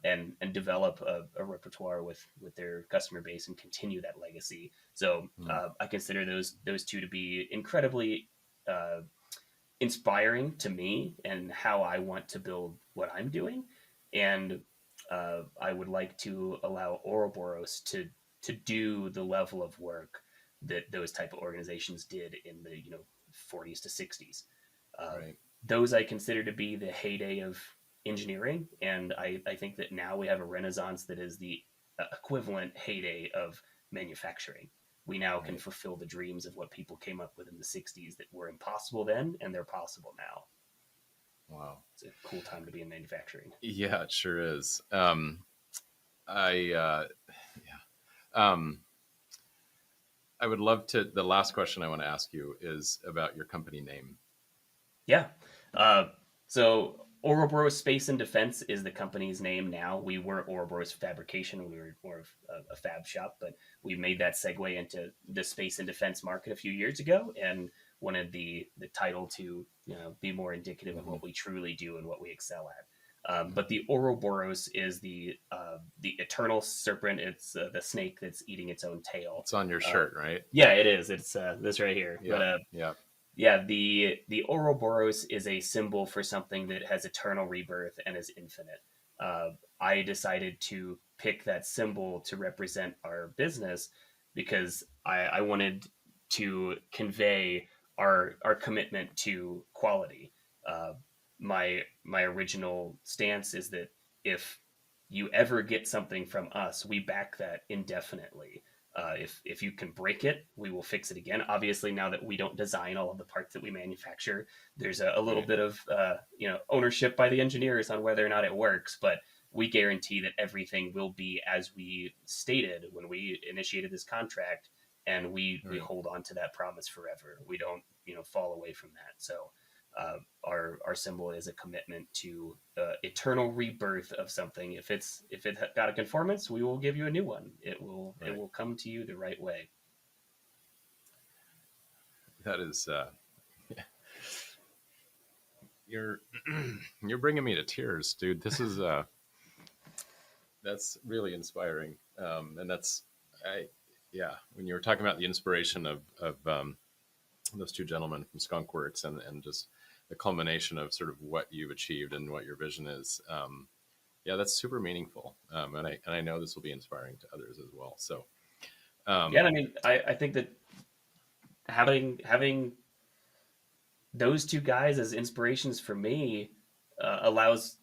and develop a repertoire with their customer base and continue that legacy. So Mm-hmm. I consider those two to be incredibly uh, inspiring to me and how I want to build what I'm doing. And I would like to allow Oroborous to do the level of work that those type of organizations did in the 40s to 60s. Uh, Right. those I consider to be the heyday of engineering, and I think that now we have a renaissance that is the equivalent heyday of manufacturing. We now can Right. fulfill the dreams of what people came up with in the 60s that were impossible then, and they're possible now. Wow. It's a cool time to be in manufacturing. Yeah, it sure is. Yeah. I would love to. The last question I want to ask you is about your company name. Yeah. Uh, so Oroborous Space and Defense is the company's name now. We were Oroborous Fabrication. We were more of a fab shop, but we made that segue into the space and defense market a few years ago, and wanted the title to be more indicative of Mm-hmm. what we truly do and what we excel at. But the Oroborous is the eternal serpent. It's the snake that's eating its own tail. It's on your Uh, shirt, right? yeah, it is. It's this right here. But Yeah. Yeah. yeah, the Oroborous is a symbol for something that has eternal rebirth and is infinite. I decided to pick that symbol to represent our business because I wanted to convey our commitment to quality. Uh, my original stance is that if you ever get something from us, we back that indefinitely. If you can break it, we will fix it again. Obviously, now that we don't design all of the parts that we manufacture, there's a little Right. bit of ownership by the engineers on whether or not it works. But we guarantee that everything will be as we stated when we initiated this contract, and we hold on to that promise forever. We don't, fall away from that. So our symbol is a commitment to eternal rebirth of something. If it got a conformance, we will give you a new one. It will come to you the right way. That is, you're bringing me to tears, dude. This is that's really inspiring, and when you were talking about the inspiration of those two gentlemen from Skunkworks and just the culmination of sort of what you've achieved and what your vision is, that's super meaningful, and I know this will be inspiring to others as well. So, I mean, I think that having those two guys as inspirations for me allows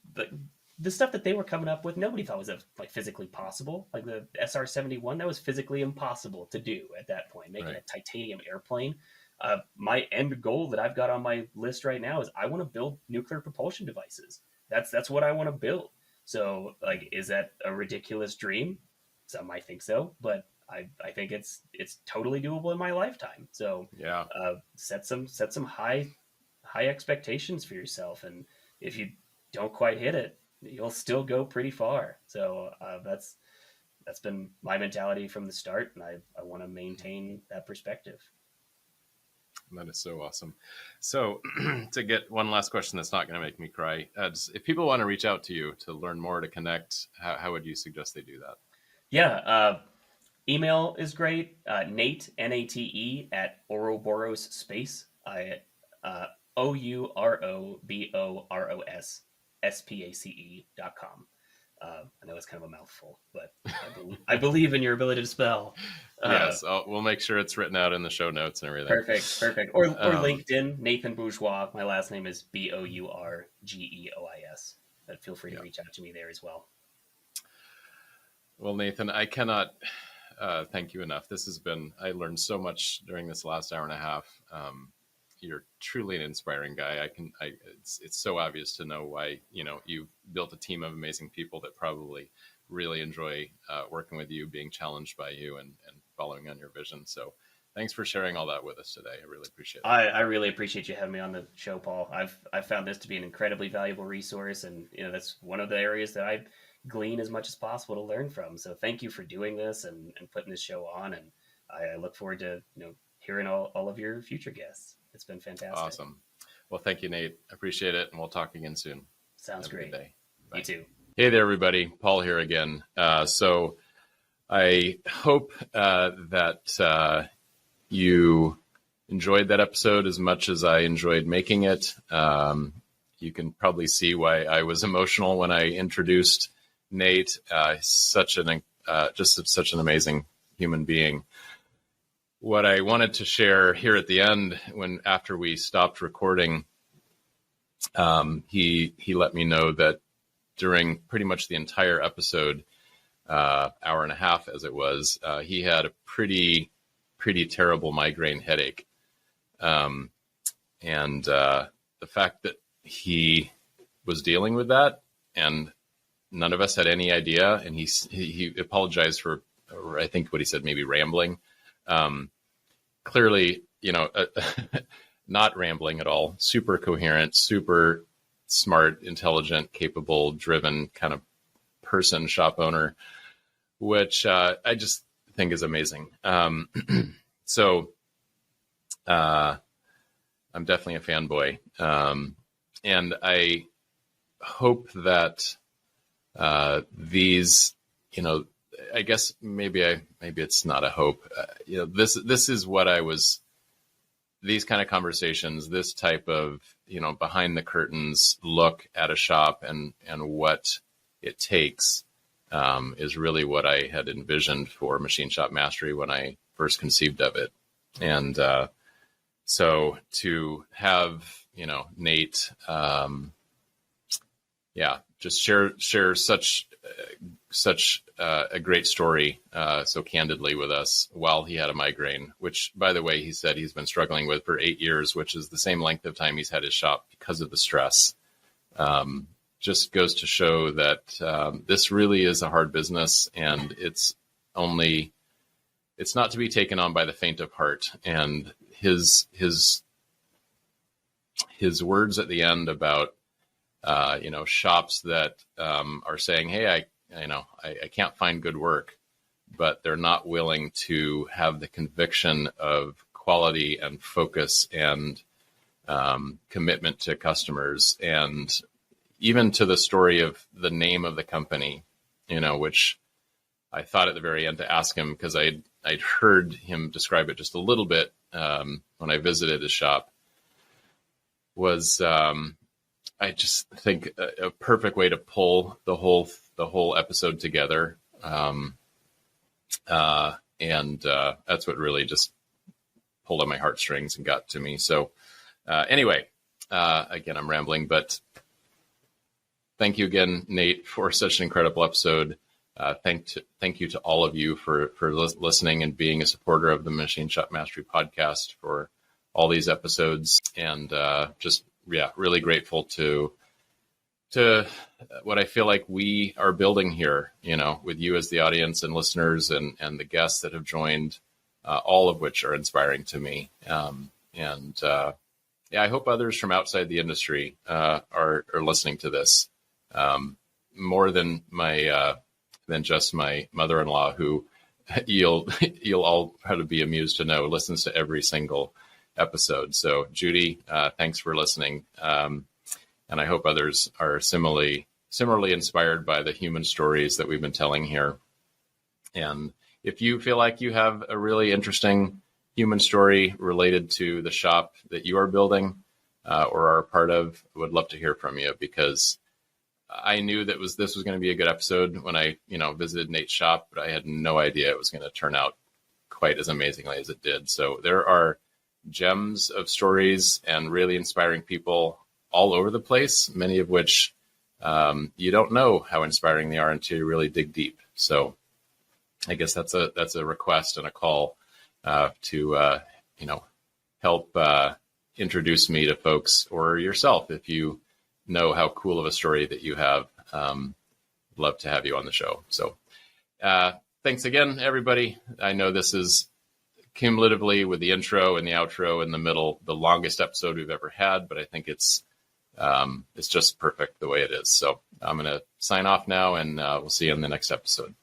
the stuff that they were coming up with. Nobody thought was like physically possible. Like the SR-71, that was physically impossible to do at that point. Making a titanium airplane. My end goal that I've got on my list right now is I want to build nuclear propulsion devices. That's what I want to build. So, like, is that a ridiculous dream? Some might think so, but I think it's totally doable in my lifetime. So set some high expectations for yourself, and if you don't quite hit it, you'll still go pretty far. So that's been my mentality from the start, and I want to maintain that perspective. That is so awesome. So to get one last question that's not going to make me cry, if people want to reach out to you to learn more, to connect, how would you suggest they do that? Yeah. Email is great. Nate, Nate, at Oroborous Space. OUROBOROS SPACE.com. I know it's kind of a mouthful, but I believe in your ability to spell. Yes, we'll make sure it's written out in the show notes and everything. Perfect. Or LinkedIn, Nathan Bourgeois. My last name is Bourgeois. But feel free to reach out to me there as well. Well, Nathan, I cannot thank you enough. I learned so much during this last hour and a half. You're truly an inspiring guy. It's so obvious to know why, you've built a team of amazing people that probably really enjoy working with you, being challenged by you, and following on your vision. So thanks for sharing all that with us today. I really appreciate it. I really appreciate you having me on the show, Paul. I've found this to be an incredibly valuable resource, and that's one of the areas that I glean as much as possible to learn from. So thank you for doing this and putting this show on, and I look forward to hearing all of your future guests. It's been fantastic. Awesome. Well, thank you, Nate. I appreciate it, and we'll talk again soon. Sounds great. Have a good day. Bye. You too. Hey there, everybody. Paul here again. So I hope that you enjoyed that episode as much as I enjoyed making it. You can probably see why I was emotional when I introduced Nate. Such an amazing human being. What I wanted to share here at the end, after we stopped recording, he let me know that during pretty much the entire episode, hour and a half as it was, he had a pretty terrible migraine headache, and the fact that he was dealing with that, and none of us had any idea, and he apologized for, I think what he said, maybe rambling. Clearly, not rambling at all, super coherent, super smart, intelligent, capable, driven kind of person, shop owner, which I just think is amazing. So I'm definitely a fanboy. And I hope that these, I guess maybe it's not a hope. This is what these kind of conversations, this type of, behind the curtains look at a shop and what it takes, is really what I had envisioned for Machine Shop Mastery when I first conceived of it. And so to have, Nate, just share such a great story so candidly with us while he had a migraine, which, by the way, he said he's been struggling with for 8 years, which is the same length of time he's had his shop because of the stress. just goes to show that this really is a hard business, and it's not to be taken on by the faint of heart. And his words at the end about shops that are saying, hey, I can't find good work, but they're not willing to have the conviction of quality and focus and commitment to customers, and even to the story of the name of the company, which I thought at the very end to ask him, because I'd heard him describe it just a little bit when I visited his shop, was I just think a perfect way to pull the whole episode together. And that's what really just pulled on my heartstrings and got to me. So anyway, again, I'm rambling, but thank you again, Nate, for such an incredible episode. Thank you to all of you for listening and being a supporter of the Machine Shop Mastery podcast for all these episodes. And really grateful to what I feel like we are building here, with you as the audience and listeners and the guests that have joined, all of which are inspiring to me. I hope others from outside the industry are listening to this, more than just my mother-in-law, who you'll all probably be amused to know listens to every single episode. So Judy, thanks for listening. And I hope others are similarly inspired by the human stories that we've been telling here. And if you feel like you have a really interesting human story related to the shop that you are building or are a part of, I would love to hear from you, because I knew that this was going to be a good episode when I visited Nate's shop, but I had no idea it was going to turn out quite as amazingly as it did. So there are gems of stories and really inspiring people all over the place, many of which you don't know how inspiring they are until you really dig deep. So I guess that's a request and a call to help introduce me to folks, or yourself if you know how cool of a story that you have. Love to have you on the show. So thanks again, everybody. I know this is cumulatively, with the intro and the outro in the middle, the longest episode we've ever had, but I think it's just perfect the way it is. So I'm going to sign off now, and we'll see you in the next episode.